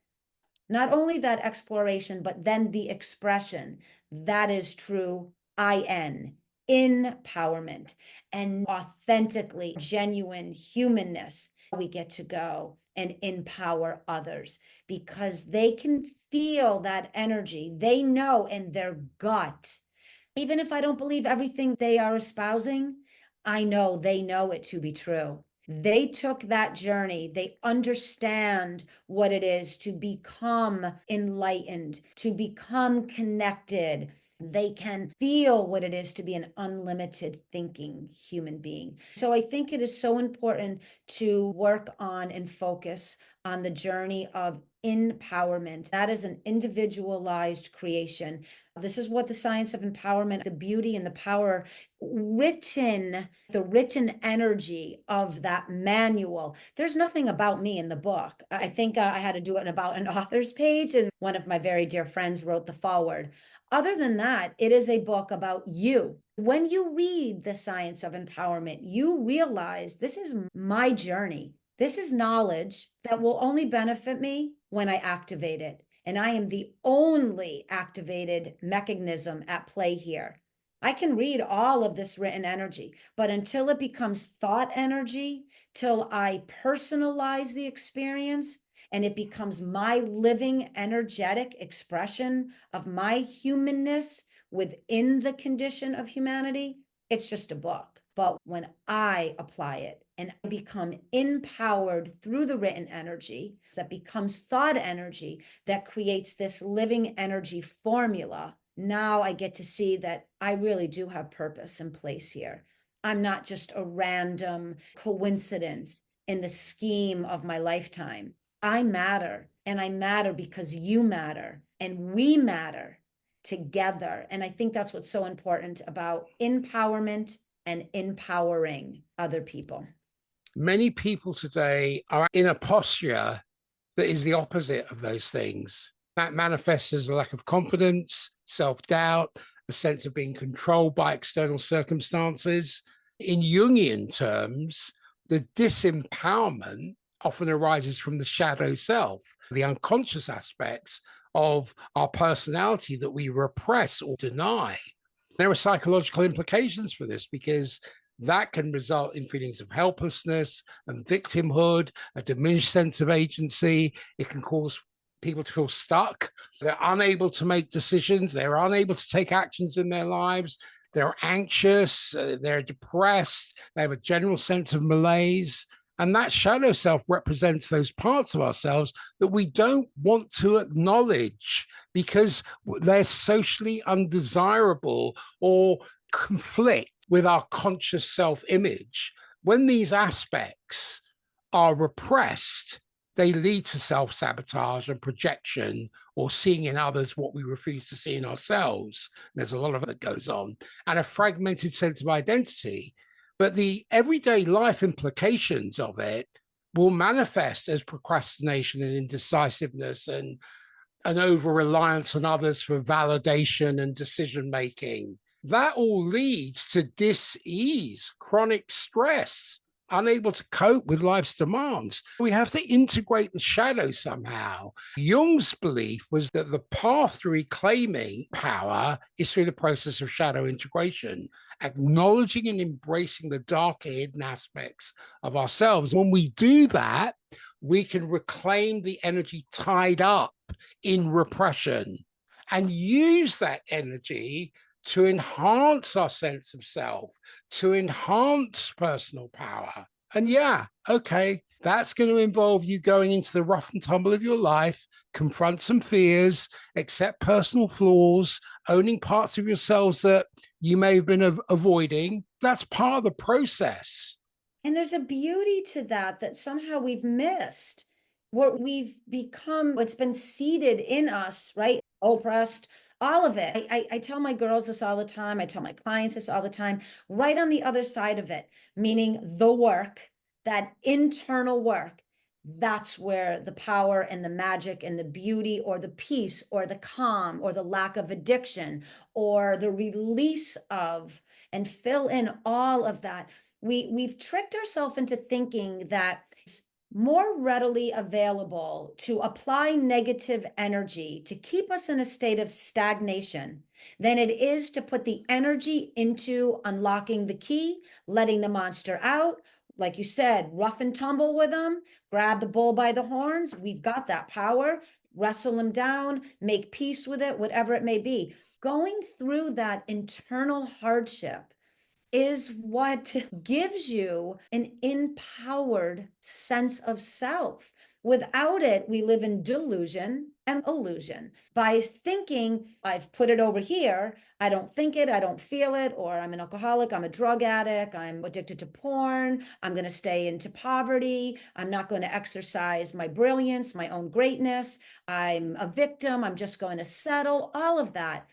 not only that exploration, but then the expression, that is true empowerment and authentically genuine humanness, we get to go and empower others because they can feel that energy. They know in their gut, even if I don't believe everything they are espousing, I know they know it to be true. They took that journey. They understand what it is to become enlightened, to become connected. They can feel what it is to be an unlimited thinking human being. So I think it is so important to work on and focus on the journey of empowerment. That is an individualized creation. This is what the science of empowerment, the beauty and the power written, the written energy of that manual. There's nothing about me in the book. I think I had to do it about an author's page, and one of my very dear friends wrote the foreword. Other than that, it is a book about you. When you read The Science of Empowerment, you realize this is my journey. This is knowledge that will only benefit me when I activate it. And I am the only activated mechanism at play here. I can read all of this written energy, but until it becomes thought energy, till I personalize the experience and it becomes my living energetic expression of my humanness within the condition of humanity, it's just a book. But when I apply it and I become empowered through the written energy, that becomes thought energy that creates this living energy formula, now I get to see that I really do have purpose in place here. I'm not just a random coincidence in the scheme of my lifetime. I matter, and I matter because you matter, and we matter together. And I think that's what's so important about empowerment and empowering other people. Many people today are in a posture that is the opposite of those things. That manifests as a lack of confidence, self-doubt, a sense of being controlled by external circumstances. In Jungian terms, The disempowerment often arises from the shadow self, the unconscious aspects of our personality that we repress or deny. There are psychological implications for this because that can result in feelings of helplessness and victimhood, a diminished sense of agency. It can cause people to feel stuck. They're unable to make decisions. They're unable to take actions in their lives. They're anxious. They're depressed. They have a general sense of malaise. And that shadow self represents those parts of ourselves that we don't want to acknowledge because they're socially undesirable or conflict with our conscious self-image. When these aspects are repressed, they lead to self-sabotage and projection, or seeing in others what we refuse to see in ourselves. There's a lot of it that goes on, and a fragmented sense of identity. But the everyday life implications of it will manifest as procrastination and indecisiveness and an over-reliance on others for validation and decision-making. That all leads to dis-ease, chronic stress, unable to cope with life's demands. We have to integrate the shadow somehow. Jung's belief was that the path to reclaiming power is through the process of shadow integration, acknowledging and embracing the darker hidden aspects of ourselves. When we do that, we can reclaim the energy tied up in repression and use that energy to enhance our sense of self, to enhance personal power. And yeah, okay, that's going to involve you going into the rough and tumble of your life, confront some fears, accept personal flaws, owning parts of yourselves that you may have been avoiding. That's part of the process. And there's a beauty to that that somehow we've missed. What we've become, what's been seeded in us, right? Oppressed, all of it. I tell my girls this all the time. I tell my clients this all the time. Right on the other side of it, meaning the work, that internal work, that's where the power and the magic and the beauty or the peace or the calm or the lack of addiction or the release of, and fill in all of that. We've tricked ourselves into thinking that it's more readily available to apply negative energy to keep us in a state of stagnation than it is to put the energy into unlocking the key, letting the monster out. Like you said, rough and tumble with them, grab the bull by the horns. We've got that power, wrestle him down, make peace with it, whatever it may be. Going through that internal hardship is what gives you an empowered sense of self. Without it, we live in delusion and illusion. By thinking, I've put it over here, I don't think it, I don't feel it, or I'm an alcoholic, I'm a drug addict, I'm addicted to porn, I'm going to stay into poverty, I'm not going to exercise my brilliance, my own greatness, I'm a victim, I'm just going to settle, all of that.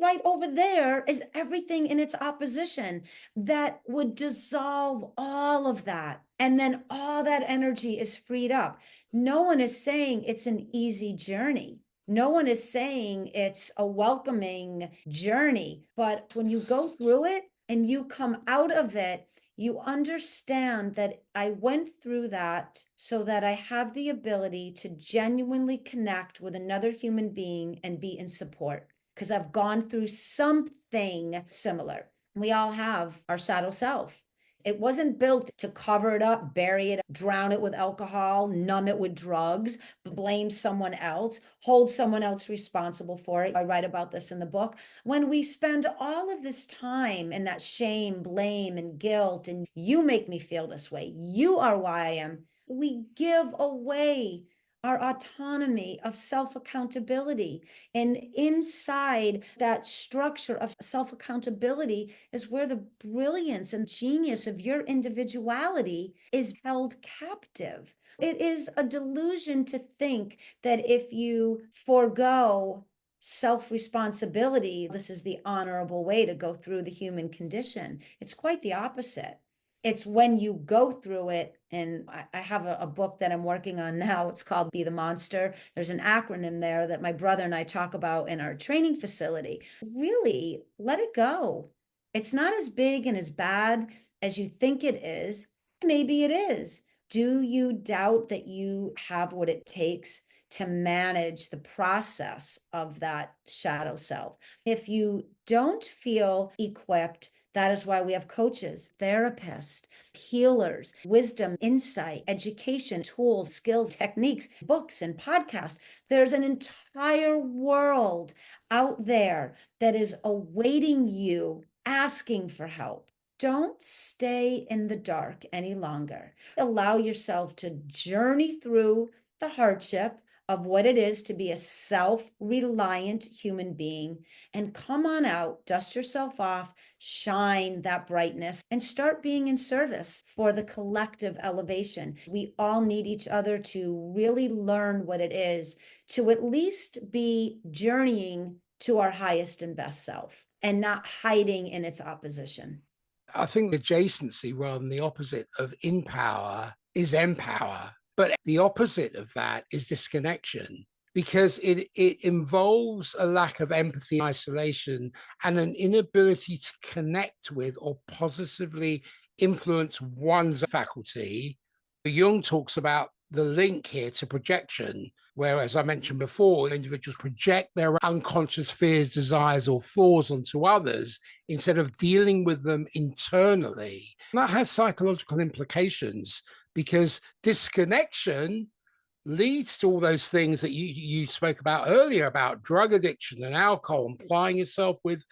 Right over there is everything in its opposition that would dissolve all of that. And then all that energy is freed up. No one is saying it's an easy journey. No one is saying it's a welcoming journey. But when you go through it and you come out of it, you understand that I went through that so that I have the ability to genuinely connect with another human being and be in support because I've gone through something similar. We all have our shadow self. It wasn't built to cover it up, bury it, drown it with alcohol, numb it with drugs, blame someone else, hold someone else responsible for it. I write about this in the book. When we spend all of this time in that shame, blame, and guilt, and you make me feel this way, you are why I am, we give away our autonomy of self-accountability. And inside that structure of self-accountability is where the brilliance and genius of your individuality is held captive. It is a delusion to think that if you forego self-responsibility, this is the honorable way to go through the human condition. It's quite the opposite. It's when you go through it, and I have a book that I'm working on now. It's called Be the Monster. There's an acronym there that my brother and I talk about in our training facility. Really, let it go. It's not as big and as bad as you think it is. Maybe it is. Do you doubt that you have what it takes to manage the process of that shadow self? If you don't feel equipped, that is why we have coaches, therapists, healers, wisdom, insight, education, tools, skills, techniques, books, and podcasts. There's an entire world out there that is awaiting you, asking for help. Don't stay in the dark any longer. Allow yourself to journey through the hardship of what it is to be a self-reliant human being, and come on out, dust yourself off, shine that brightness, and start being in service for the collective elevation. We all need each other to really learn what it is to at least be journeying to our highest and best self and not hiding in its opposition. I think the adjacency rather than the opposite of INpower is empower. But the opposite of that is disconnection, because it involves a lack of empathy, isolation, and an inability to connect with or positively influence one's faculty. Jung talks about the link here to projection, where, as I mentioned before, individuals project their unconscious fears, desires, or flaws onto others instead of dealing with them internally. And that has psychological implications, because disconnection leads to all those things that you spoke about earlier about drug addiction and alcohol, and applying yourself with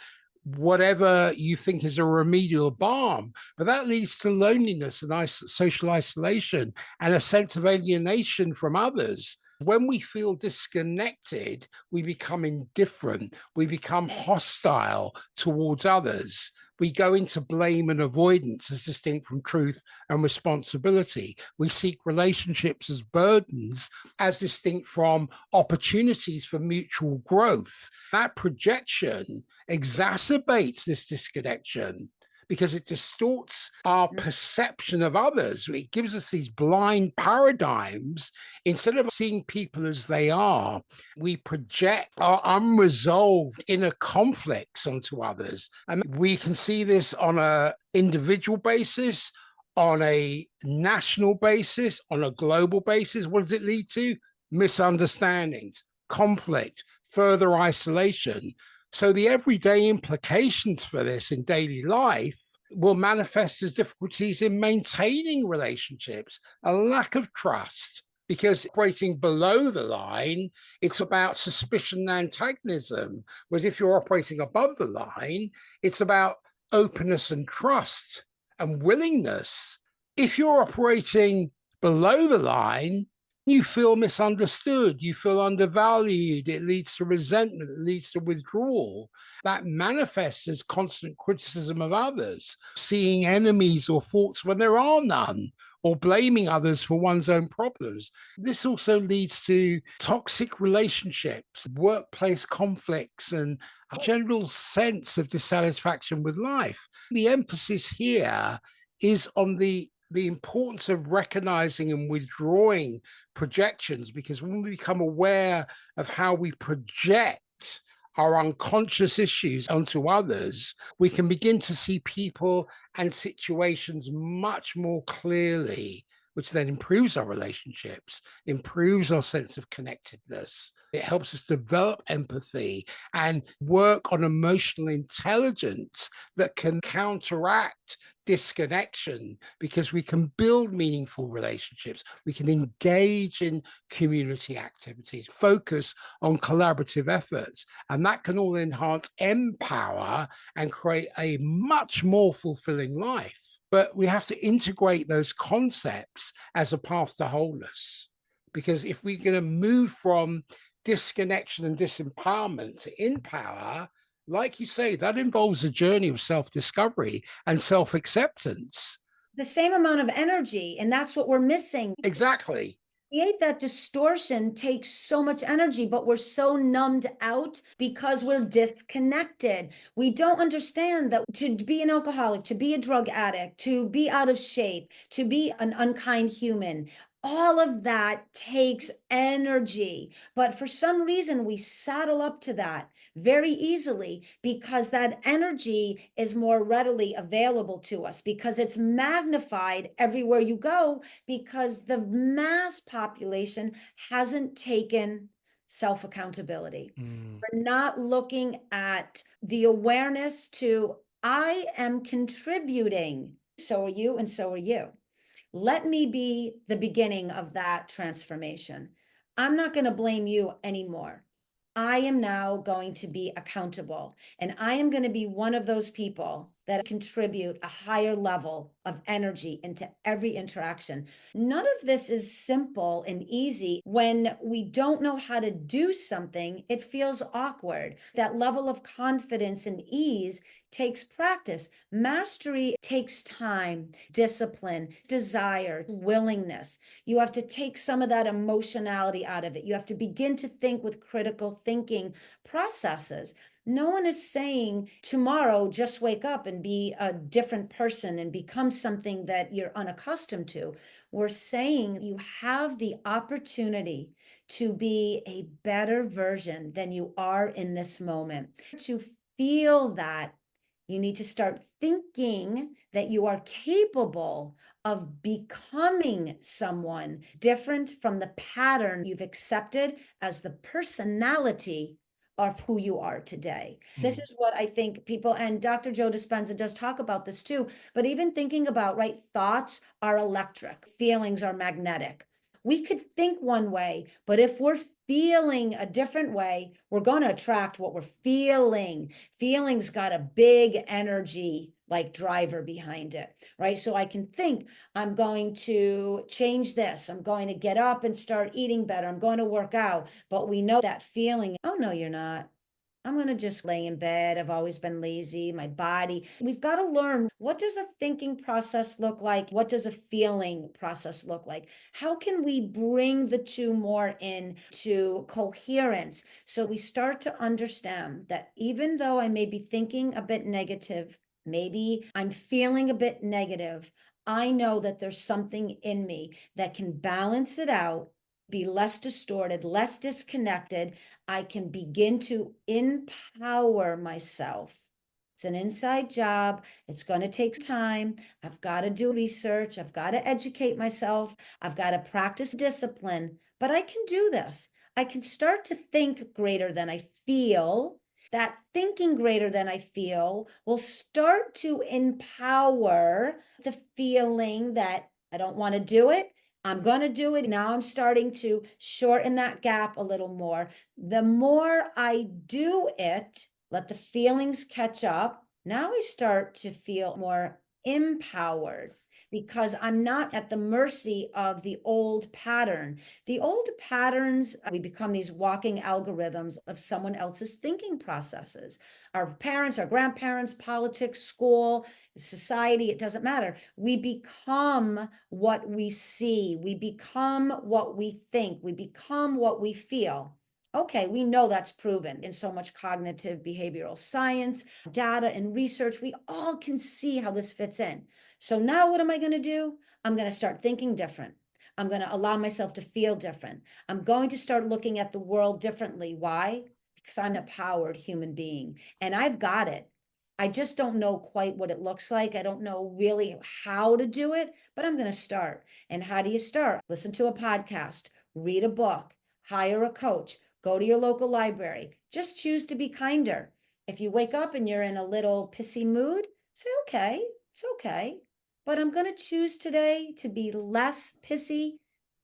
whatever you think is a remedial balm. But that leads to loneliness and social isolation and a sense of alienation from others. When we feel disconnected, we become indifferent, we become hostile towards others. We go into blame and avoidance as distinct from truth and responsibility. We seek relationships as burdens as distinct from opportunities for mutual growth. That projection exacerbates this disconnection because it distorts our perception of others. It gives us these blind paradigms. Instead of seeing people as they are, we project our unresolved inner conflicts onto others. And we can see this on an individual basis, on a national basis, on a global basis. What does it lead to? Misunderstandings, conflict, further isolation. So the everyday implications for this in daily life will manifest as difficulties in maintaining relationships, a lack of trust, because operating below the line, it's about suspicion and antagonism. Whereas if you're operating above the line, it's about openness and trust and willingness. If you're operating below the line, you feel misunderstood, you feel undervalued, it leads to resentment, it leads to withdrawal. That manifests as constant criticism of others, seeing enemies or faults when there are none, or blaming others for one's own problems. This also leads to toxic relationships, workplace conflicts, and a general sense of dissatisfaction with life. The emphasis here is on the importance of recognizing and withdrawing projections, because when we become aware of how we project our unconscious issues onto others, we can begin to see people and situations much more clearly, which then improves our relationships, improves our sense of connectedness. It helps us develop empathy and work on emotional intelligence that can counteract disconnection, because we can build meaningful relationships, we can engage in community activities, focus on collaborative efforts, and that can all enhance empower and create a much more fulfilling life. But we have to integrate those concepts as a path to wholeness, because if we're going to move from disconnection and disempowerment to INpower, like you say, that involves a journey of self-discovery and self-acceptance. The same amount of energy, and that's what we're missing. Exactly. Create that distortion takes so much energy, but we're so numbed out because we're disconnected. We don't understand that to be an alcoholic, to be a drug addict, to be out of shape, to be an unkind human, all of that takes energy. But for some reason, we saddle up to that very easily because that energy is more readily available to us, because it's magnified everywhere you go, because the mass population hasn't taken self-accountability. We're not looking at the awareness to, I am contributing. So are you, and so are you. Let me be the beginning of that transformation. I'm not going to blame you anymore. I am now going to be accountable, and I am going to be one of those people that contribute a higher level of energy into every interaction. None of this is simple and easy. When we don't know how to do something, it feels awkward. That level of confidence and ease takes practice. Mastery takes time, discipline, desire, willingness. You have to take some of that emotionality out of it. You have to begin to think with critical thinking processes. No one is saying tomorrow, just wake up and be a different person and become something that you're unaccustomed to. We're saying you have the opportunity to be a better version than you are in this moment. To feel that, you need to start thinking that you are capable of becoming someone different from the pattern you've accepted as the personality of who you are today. This is what I think people, and Dr. Joe Dispenza does talk about this too, but even thinking about, right, thoughts are electric, feelings are magnetic. We could think one way, but if we're feeling a different way, we're going to attract what we're feeling. Feelings got a big energy like driver behind it, right? So I can think, I'm going to change this. I'm going to get up and start eating better. I'm going to work out. But we know that feeling, oh, no, you're not. I'm going to just lay in bed. I've always been lazy, my body. We've got to learn, what does a thinking process look like? What does a feeling process look like? How can we bring the two more into coherence? So we start to understand that even though I may be thinking a bit negative, maybe I'm feeling a bit negative, I know that there's something in me that can balance it out, be less distorted, less disconnected. I can begin to empower myself. It's an inside job. It's going to take time. I've got to do research. I've got to educate myself. I've got to practice discipline, but I can do this. I can start to think greater than I feel. That thinking greater than I feel will start to empower the feeling that I don't want to do it. I'm going to do it. Now I'm starting to shorten that gap a little more. The more I do it, let the feelings catch up. Now I start to feel more empowered because I'm not at the mercy of the old pattern. The old patterns, we become these walking algorithms of someone else's thinking processes. Our parents, our grandparents, politics, school, society, it doesn't matter. We become what we see. We become what we think. We become what we feel. Okay, we know that's proven in so much cognitive behavioral science, data, and research. We all can see how this fits in. So now what am I going to do? I'm going to start thinking different. I'm going to allow myself to feel different. I'm going to start looking at the world differently. Why? Because I'm a powered human being and I've got it. I just don't know quite what it looks like. I don't know really how to do it, but I'm going to start. And how do you start? Listen to a podcast, read a book, hire a coach, go to your local library. Just choose to be kinder. If you wake up and you're in a little pissy mood, say, okay, it's okay. But I'm going to choose today to be less pissy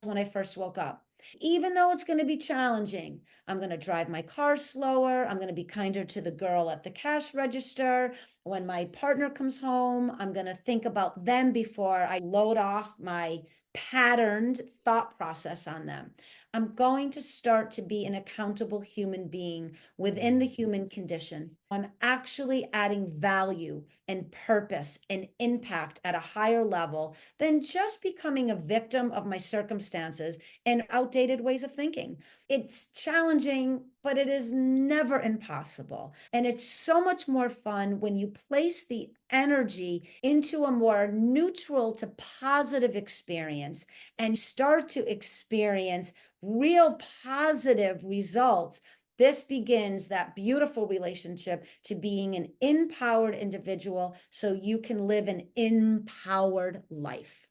when I first woke up. Even though it's going to be challenging, I'm going to drive my car slower. I'm going to be kinder to the girl at the cash register. When my partner comes home, I'm going to think about them before I load off my patterned thought process on them. I'm going to start to be an accountable human being within the human condition. I'm actually adding value and purpose and impact at a higher level than just becoming a victim of my circumstances and outdated ways of thinking. It's challenging, but it is never impossible. And it's so much more fun when you place the energy into a more neutral to positive experience and start to experience real positive results This begins that beautiful relationship to being an empowered individual so you can live an empowered life.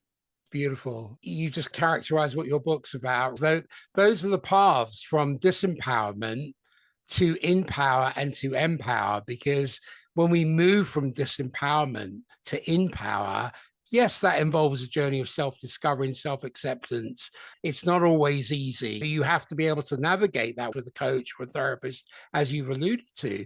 Beautiful. You just characterize what your book's about. Those are the paths from disempowerment to INpower and to empower, because when we move from disempowerment to INpower, yes, that involves a journey of self-discovery and self-acceptance. It's not always easy. You have to be able to navigate that with a coach or a therapist, as you've alluded to.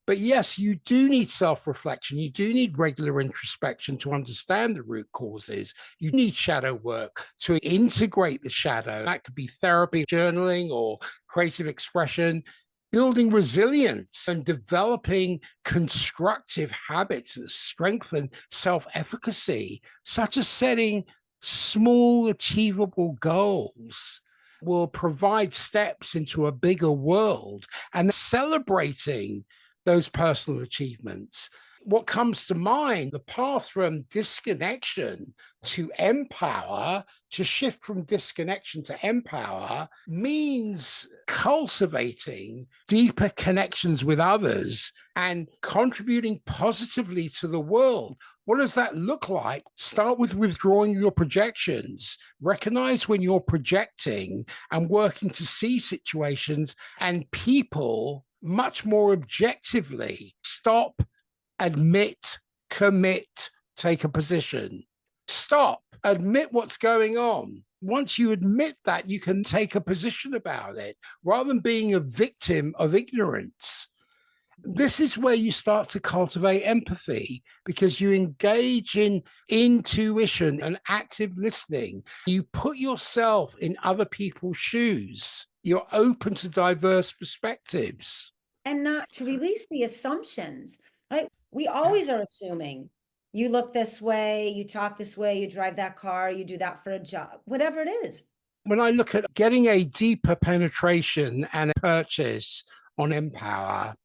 But yes, you do need self-reflection. You do need regular introspection to understand the root causes. You need shadow work to integrate the shadow. That could be therapy, journaling, or creative expression. Building resilience and developing constructive habits that strengthen self-efficacy, such as setting small, achievable goals, will provide steps into a bigger world, and celebrating those personal achievements. What comes to mind, the path from disconnection to empower, to shift from disconnection to empower, means cultivating deeper connections with others and contributing positively to the world. What does that look like? Start with withdrawing your projections. Recognize when you're projecting and working to see situations and people much more objectively. Stop, admit, commit, take a position. Stop, admit what's going on. Once you admit that, you can take a position about it rather than being a victim of ignorance. This is where you start to cultivate empathy, because you engage in intuition and active listening. You put yourself in other people's shoes. You're open to diverse perspectives. And not to release the assumptions, right? We always are assuming you look this way, you talk this way, you drive that car, you do that for a job, whatever it is. When I look at getting a deeper penetration and a purchase on Empower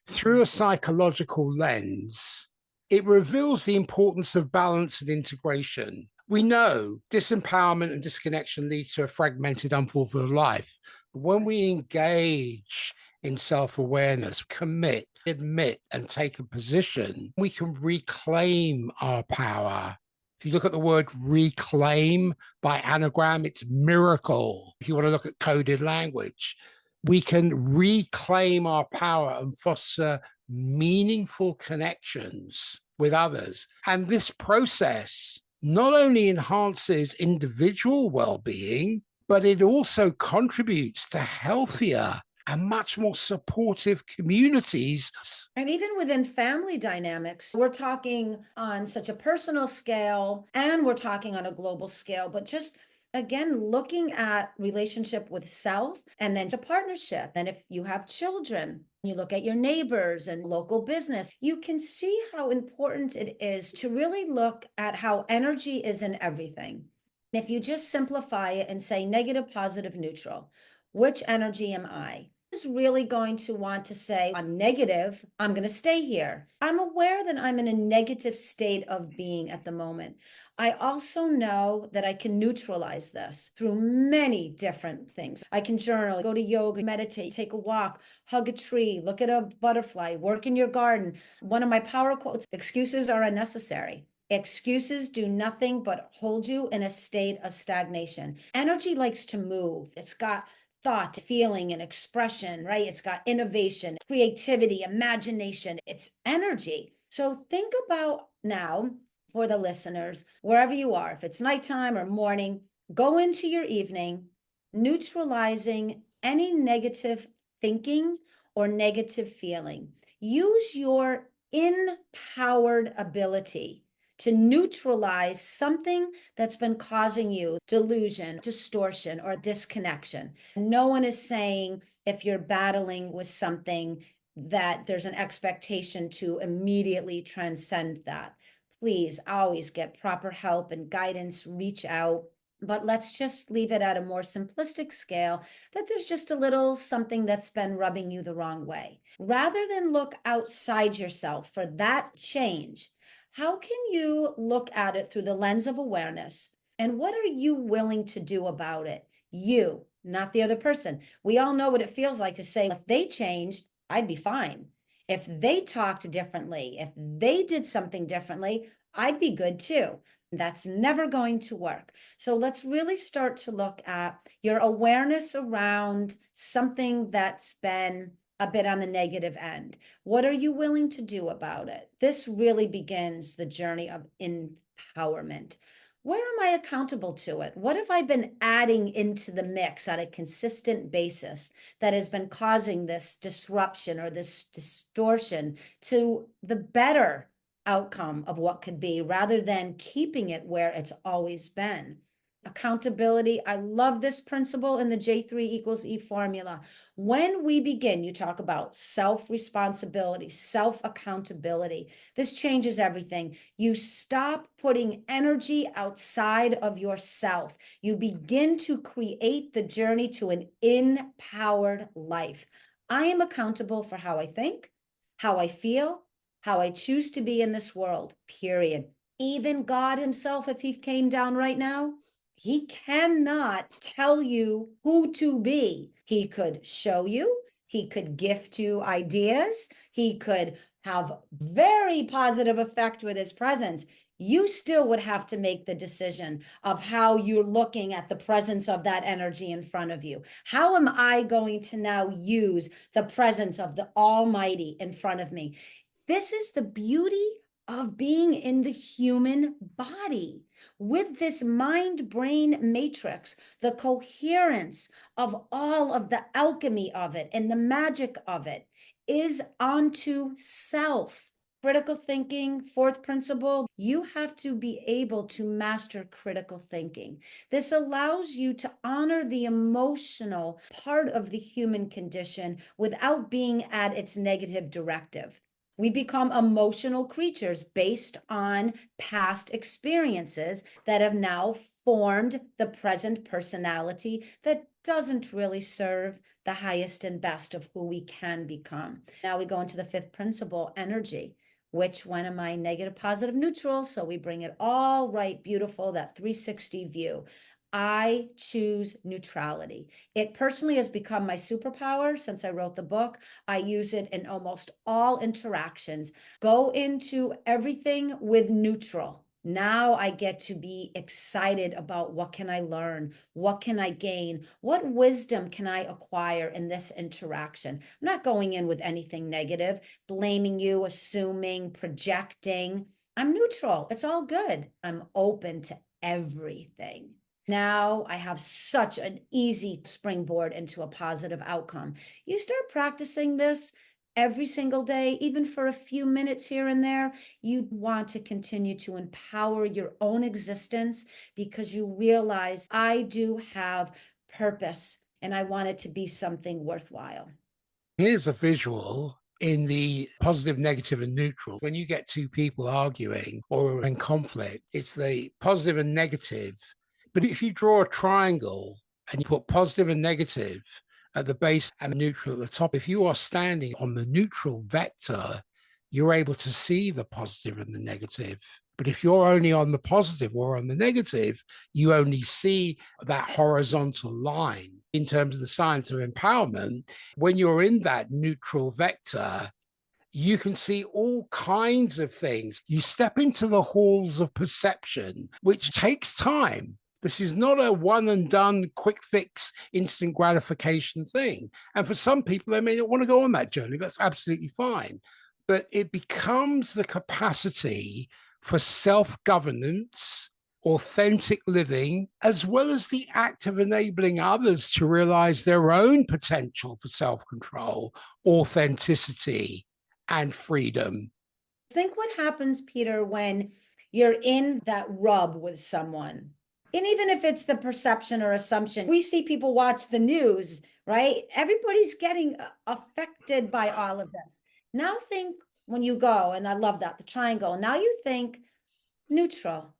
through a psychological lens, it reveals the importance of balance and integration. We know disempowerment and disconnection leads to a fragmented, unfulfilled life. But when we engage in self-awareness, commit, admit, and take a position, we can reclaim our power. If you look at the word reclaim by anagram, it's miracle. If you want to look at coded language, we can reclaim our power and foster meaningful connections with others. And this process not only enhances individual well-being, but it also contributes to healthier and much more supportive communities. And even within family dynamics, we're talking on such a personal scale and we're talking on a global scale, but just again, looking at relationship with self and then to partnership. And if you have children, you look at your neighbors and local business, you can see how important it is to really look at how energy is in everything. And if you just simplify it and say negative, positive, neutral, which energy am I? Is really going to want to say, I'm negative, I'm going to stay here. I'm aware that I'm in a negative state of being at the moment. I also know that I can neutralize this through many different things. I can journal, go to yoga, meditate, take a walk, hug a tree, look at a butterfly, work in your garden. One of my power quotes, excuses are unnecessary. Excuses do nothing but hold you in a state of stagnation. Energy likes to move. It's got thought, feeling, and expression, right? It's got innovation, creativity, imagination. It's energy. So think about now for the listeners, wherever you are, if it's nighttime or morning, go into your evening, neutralizing any negative thinking or negative feeling. Use your empowered ability to neutralize something that's been causing you delusion, distortion, or disconnection. No one is saying if you're battling with something that there's an expectation to immediately transcend that. Please always get proper help and guidance, reach out. But let's just leave it at a more simplistic scale that there's just a little something that's been rubbing you the wrong way. Rather than look outside yourself for that change, how can you look at it through the lens of awareness? And what are you willing to do about it? You, not the other person. We all know what it feels like to say, if they changed, I'd be fine. If they talked differently, if they did something differently, I'd be good too. That's never going to work. So let's really start to look at your awareness around something that's been a bit on the negative end. What are you willing to do about it? This really begins the journey of empowerment. Where am I accountable to it? What have I been adding into the mix on a consistent basis that has been causing this disruption or this distortion to the better outcome of what could be, rather than keeping it where it's always been? Accountability. I love this principle in the J3 = E formula. When we begin, you talk about self-responsibility, self-accountability. This changes everything. You stop putting energy outside of yourself. You begin to create the journey to an empowered life. I am accountable for how I think, how I feel, how I choose to be in this world, period. Even God himself, if he came down right now, he cannot tell you who to be. He could show you, he could gift you ideas, he could have very positive effect with his presence. You still would have to make the decision of how you're looking at the presence of that energy in front of you. How am I going to now use the presence of the Almighty in front of me? This is the beauty of being in the human body. With this mind-brain matrix, the coherence of all of the alchemy of it and the magic of it is onto self. Critical thinking, fourth principle, you have to be able to master critical thinking. This allows you to honor the emotional part of the human condition without being at its negative directive. We become emotional creatures based on past experiences that have now formed the present personality that doesn't really serve the highest and best of who we can become. Now we go into the fifth principle, energy. Which one am I? Negative, positive, neutral. So we bring it all right, beautiful, that 360 view. I choose neutrality. It personally has become my superpower since I wrote the book. I use it in almost all interactions. Go into everything with neutral. Now I get to be excited about what can I learn? What can I gain? What wisdom can I acquire in this interaction? I'm not going in with anything negative, blaming you, assuming, projecting. I'm neutral. It's all good. I'm open to everything. Now I have such an easy springboard into a positive outcome. You start practicing this every single day, even for a few minutes here and there. You want to continue to empower your own existence because you realize I do have purpose and I want it to be something worthwhile. Here's a visual in the positive, negative, and neutral. When you get two people arguing or in conflict, it's the positive and negative. But if you draw a triangle and you put positive and negative at the base and neutral at the top, if you are standing on the neutral vector, you're able to see the positive and the negative. But if you're only on the positive or on the negative, you only see that horizontal line. In terms of the science of empowerment, when you're in that neutral vector, you can see all kinds of things. You step into the halls of perception, which takes time. This is not a one and done, quick fix, instant gratification thing. And for some people, they may not want to go on that journey. That's absolutely fine. But it becomes the capacity for self-governance, authentic living, as well as the act of enabling others to realize their own potential for self-control, authenticity, and freedom. Think what happens, Peter, when you're in that rub with someone. And even if it's the perception or assumption, we see people watch the news, right? Everybody's getting affected by all of this. Now think when you go, and I love that, the triangle. Now you think neutral,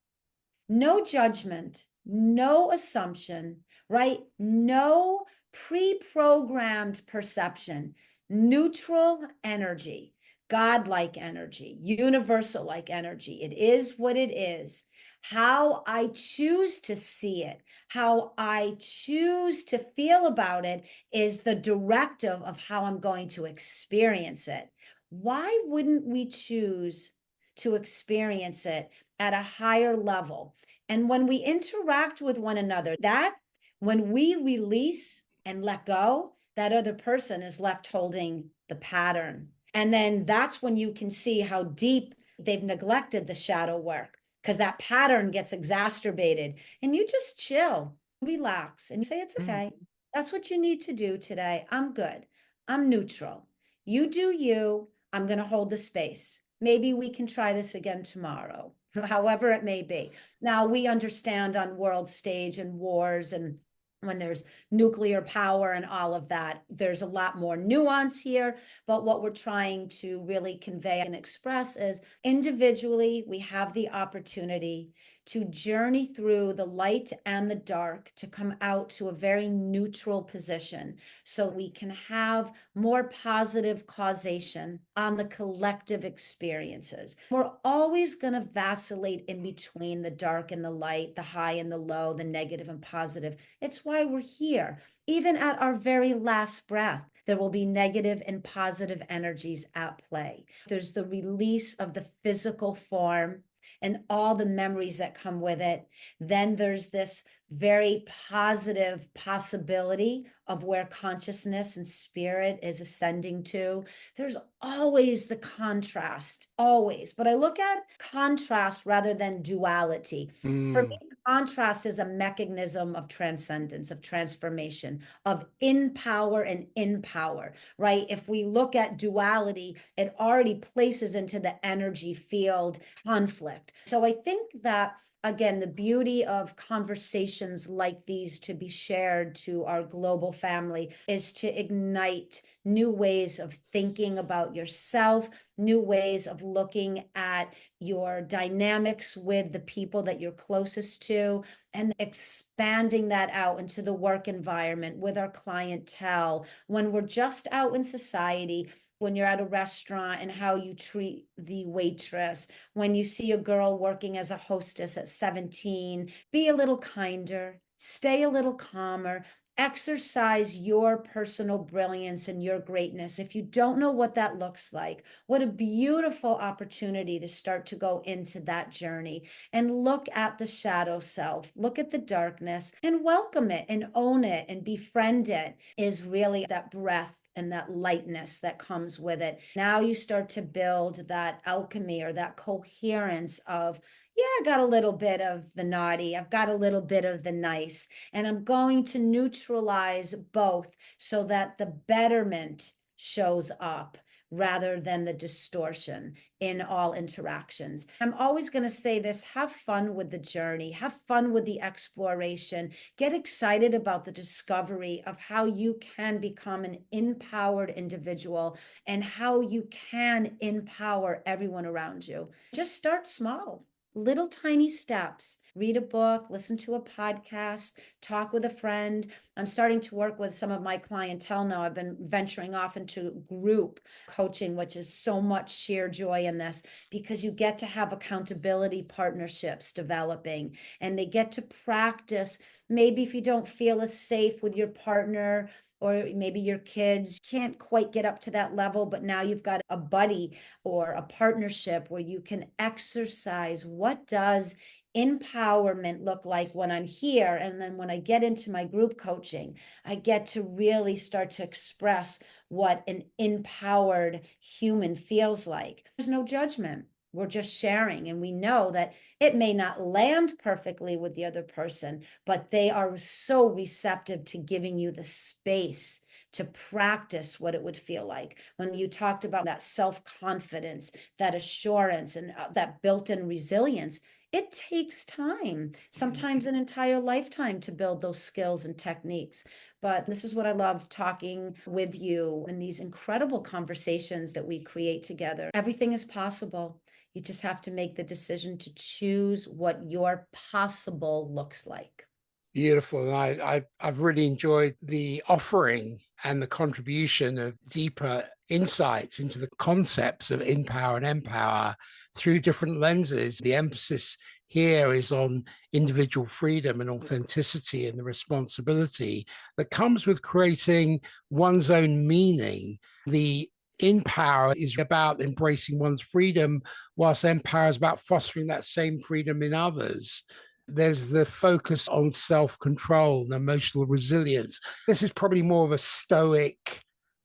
no judgment, no assumption, right? No pre-programmed perception, neutral energy. godlike energy, universal like energy. It is what it is. How I choose to see it, how I choose to feel about it is the directive of how I'm going to experience it. Why wouldn't we choose to experience it at a higher level? And when we interact with one another, that when we release and let go, that other person is left holding the pattern. And then that's when you can see how deep they've neglected the shadow work, because that pattern gets exacerbated. And you just chill, relax, and say, it's okay. That's what you need to do today. I'm good. I'm neutral. You do you. I'm going to hold the space. Maybe we can try this again tomorrow, however it may be. Now, we understand on world stage and wars and when there's nuclear power and all of that, there's a lot more nuance here. But what we're trying to really convey and express is individually, we have the opportunity to journey through the light and the dark to come out to a very neutral position so we can have more positive causation on the collective experiences. We're always going to vacillate in between the dark and the light, the high and the low, the negative and positive. It's why we're here. Even at our very last breath, there will be negative and positive energies at play. There's the release of the physical form and all the memories that come with it. Then there's this very positive possibility of where consciousness and spirit is ascending to. There's always the contrast, always. But I look at contrast rather than duality. For me, contrast is a mechanism of transcendence, of transformation, of INpower and INpower, right? If we look at duality, it already places into the energy field conflict. So I think that, again, the beauty of conversations like these to be shared to our global family is to ignite new ways of thinking about yourself, new ways of looking at your dynamics with the people that you're closest to, and expanding that out into the work environment with our clientele. When we're just out in society, when you're at a restaurant and how you treat the waitress, when you see a girl working as a hostess at 17, be a little kinder, stay a little calmer, exercise your personal brilliance and your greatness. If you don't know what that looks like, what a beautiful opportunity to start to go into that journey and look at the shadow self, look at the darkness and welcome it and own it and befriend it, is really that breath and that lightness that comes with it. Now you start to build that alchemy or that coherence of, yeah, I got a little bit of the naughty, I've got a little bit of the nice, and I'm going to neutralize both so that the betterment shows up rather than the distortion in all interactions. I'm always going to say this: have fun with the journey, have fun with the exploration, get excited about the discovery of how you can become an empowered individual and how you can empower everyone around you. Just start small. Little tiny steps. Read a book, listen to a podcast, talk with a friend. I'm starting to work with some of my clientele now. I've been venturing off into group coaching, which is so much sheer joy in this, because you get to have accountability partnerships developing and they get to practice. Maybe if you don't feel as safe with your partner, or maybe your kids can't quite get up to that level, but now you've got a buddy or a partnership where you can exercise what does empowerment look like when I'm here. And then when I get into my group coaching, I get to really start to express what an empowered human feels like. There's no judgment. We're just sharing, and we know that it may not land perfectly with the other person, but they are so receptive to giving you the space to practice what it would feel like. When you talked about that self-confidence, that assurance, and that built-in resilience, it takes time, sometimes an entire lifetime, to build those skills and techniques. But this is what I love talking with you in these incredible conversations that we create together. Everything is possible. You just have to make the decision to choose what your possible looks like. Beautiful. I've really enjoyed the offering and the contribution of deeper insights into the concepts of INpower and Empower through different lenses. The emphasis here is on individual freedom and authenticity and the responsibility that comes with creating one's own meaning. The INpower is about embracing one's freedom, whilst Empower is about fostering that same freedom in others. There's the focus on self-control and emotional resilience. This is probably more of a stoic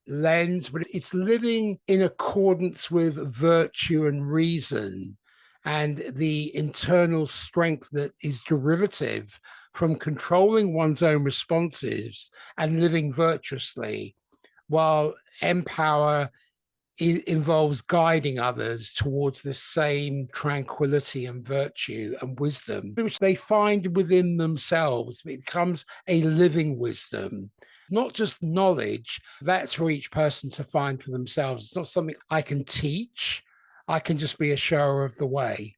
lens, but it's living in accordance with virtue and reason and the internal strength that is derivative from controlling one's own responses and living virtuously, while Empower involves guiding others towards the same tranquility and virtue and wisdom, which they find within themselves. It becomes a living wisdom, not just knowledge. That's for each person to find for themselves. It's not something I can teach. I can just be a shower of the way.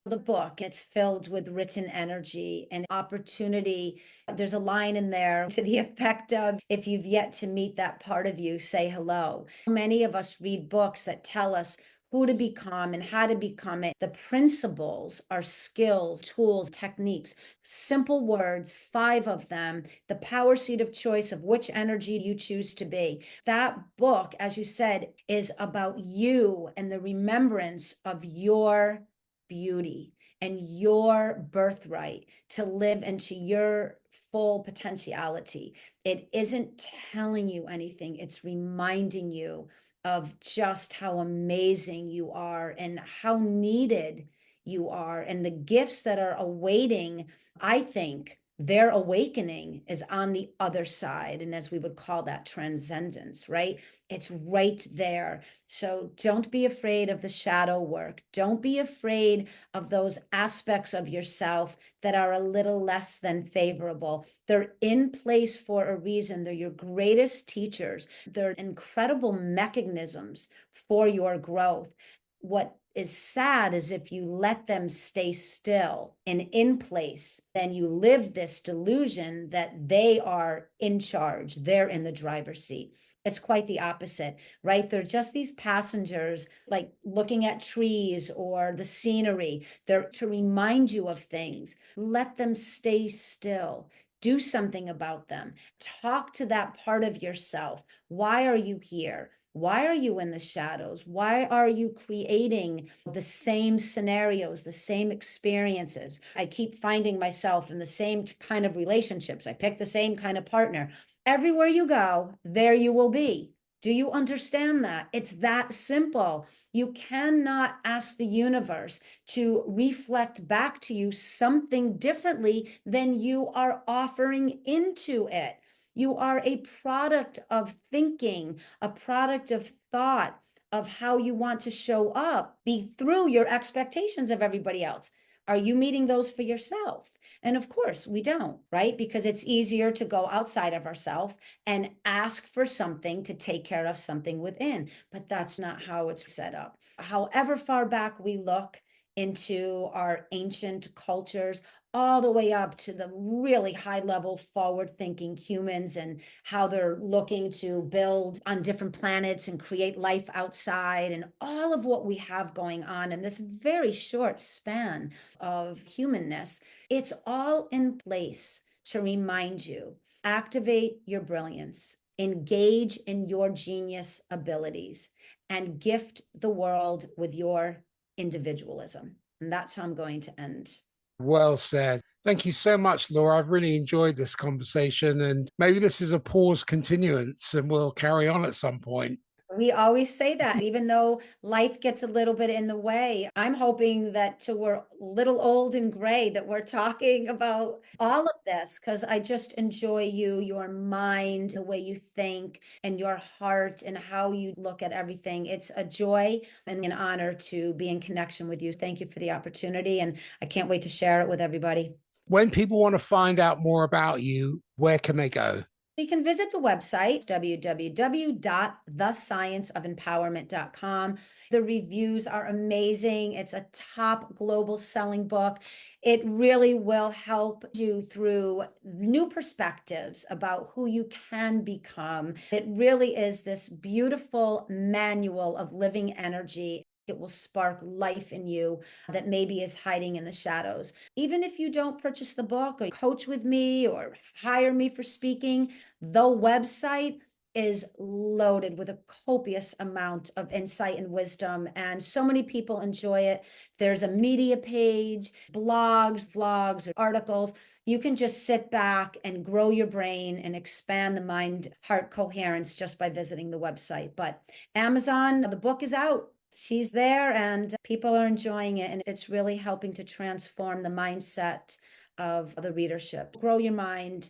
The book, it's filled with written energy and opportunity. There's a line in there to the effect of, if you've yet to meet that part of you, say hello. Many of us read books that tell us who to become and how to become it. The principles are skills, tools, techniques, simple words, 5 of them, the power seat of choice of which energy you choose to be. That book, as you said, is about you and the remembrance of your beauty and your birthright to live into your full potentiality. It isn't telling you anything, it's reminding you of just how amazing you are and how needed you are, and the gifts that are awaiting. I think their awakening is on the other side, and as we would call that, transcendence, right? It's right there. So don't be afraid of the shadow work. Don't be afraid of those aspects of yourself that are a little less than favorable. They're in place for a reason. They're your greatest teachers. They're incredible mechanisms for your growth. What is sad is if you let them stay still and in place, then you live this delusion that they are in charge, they're in the driver's seat. It's quite the opposite, right? They're just these passengers, like looking at trees or the scenery. They're to remind you of things. Let them stay still. Do something about them. Talk to that part of yourself. Why are you here? Why are you in the shadows? Why are you creating the same scenarios, the same experiences? I keep finding myself in the same kind of relationships. I pick the same kind of partner. Everywhere you go, there you will be. Do you understand that? It's that simple. You cannot ask the universe to reflect back to you something differently than you are offering into it. You are a product of thinking, a product of thought, of how you want to show up, be through your expectations of everybody else. Are you meeting those for yourself? And of course, we don't, right? Because it's easier to go outside of ourselves and ask for something to take care of something within. But that's not how it's set up. However far back we look into our ancient cultures, all the way up to the really high level forward thinking humans and how they're looking to build on different planets and create life outside, and all of what we have going on in this very short span of humanness. It's all in place to remind you, activate your brilliance, engage in your genius abilities, and gift the world with your individualism. And that's how I'm going to end. Well said. Thank you so much, Laura. I've really enjoyed this conversation, and maybe this is a pause continuance and we'll carry on at some point. We always say that, even though life gets a little bit in the way. I'm hoping that till we're a little old and gray, that we're talking about all of this, because I just enjoy you, your mind, the way you think, and your heart, and how you look at everything. It's a joy and an honor to be in connection with you. Thank you for the opportunity, and I can't wait to share it with everybody. When people want to find out more about you, where can they go? You can visit the website, www.thescienceofempowerment.com. The reviews are amazing. It's a top global selling book. It really will help you through new perspectives about who you can become. It really is this beautiful manual of living energy. It will spark life in you that maybe is hiding in the shadows. Even if you don't purchase the book or coach with me or hire me for speaking, the website is loaded with a copious amount of insight and wisdom, and so many people enjoy it. There's a media page, blogs, vlogs, articles. You can just sit back and grow your brain and expand the mind-heart coherence just by visiting the website. But Amazon, the book is out. She's there and people are enjoying it, and it's really helping to transform the mindset of the readership. Grow your mind,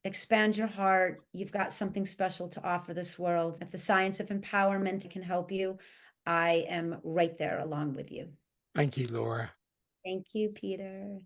expand your heart. You've got something special to offer this world. If the science of empowerment can help you, I am right there along with you. Thank you, Laura. Thank you, Peter.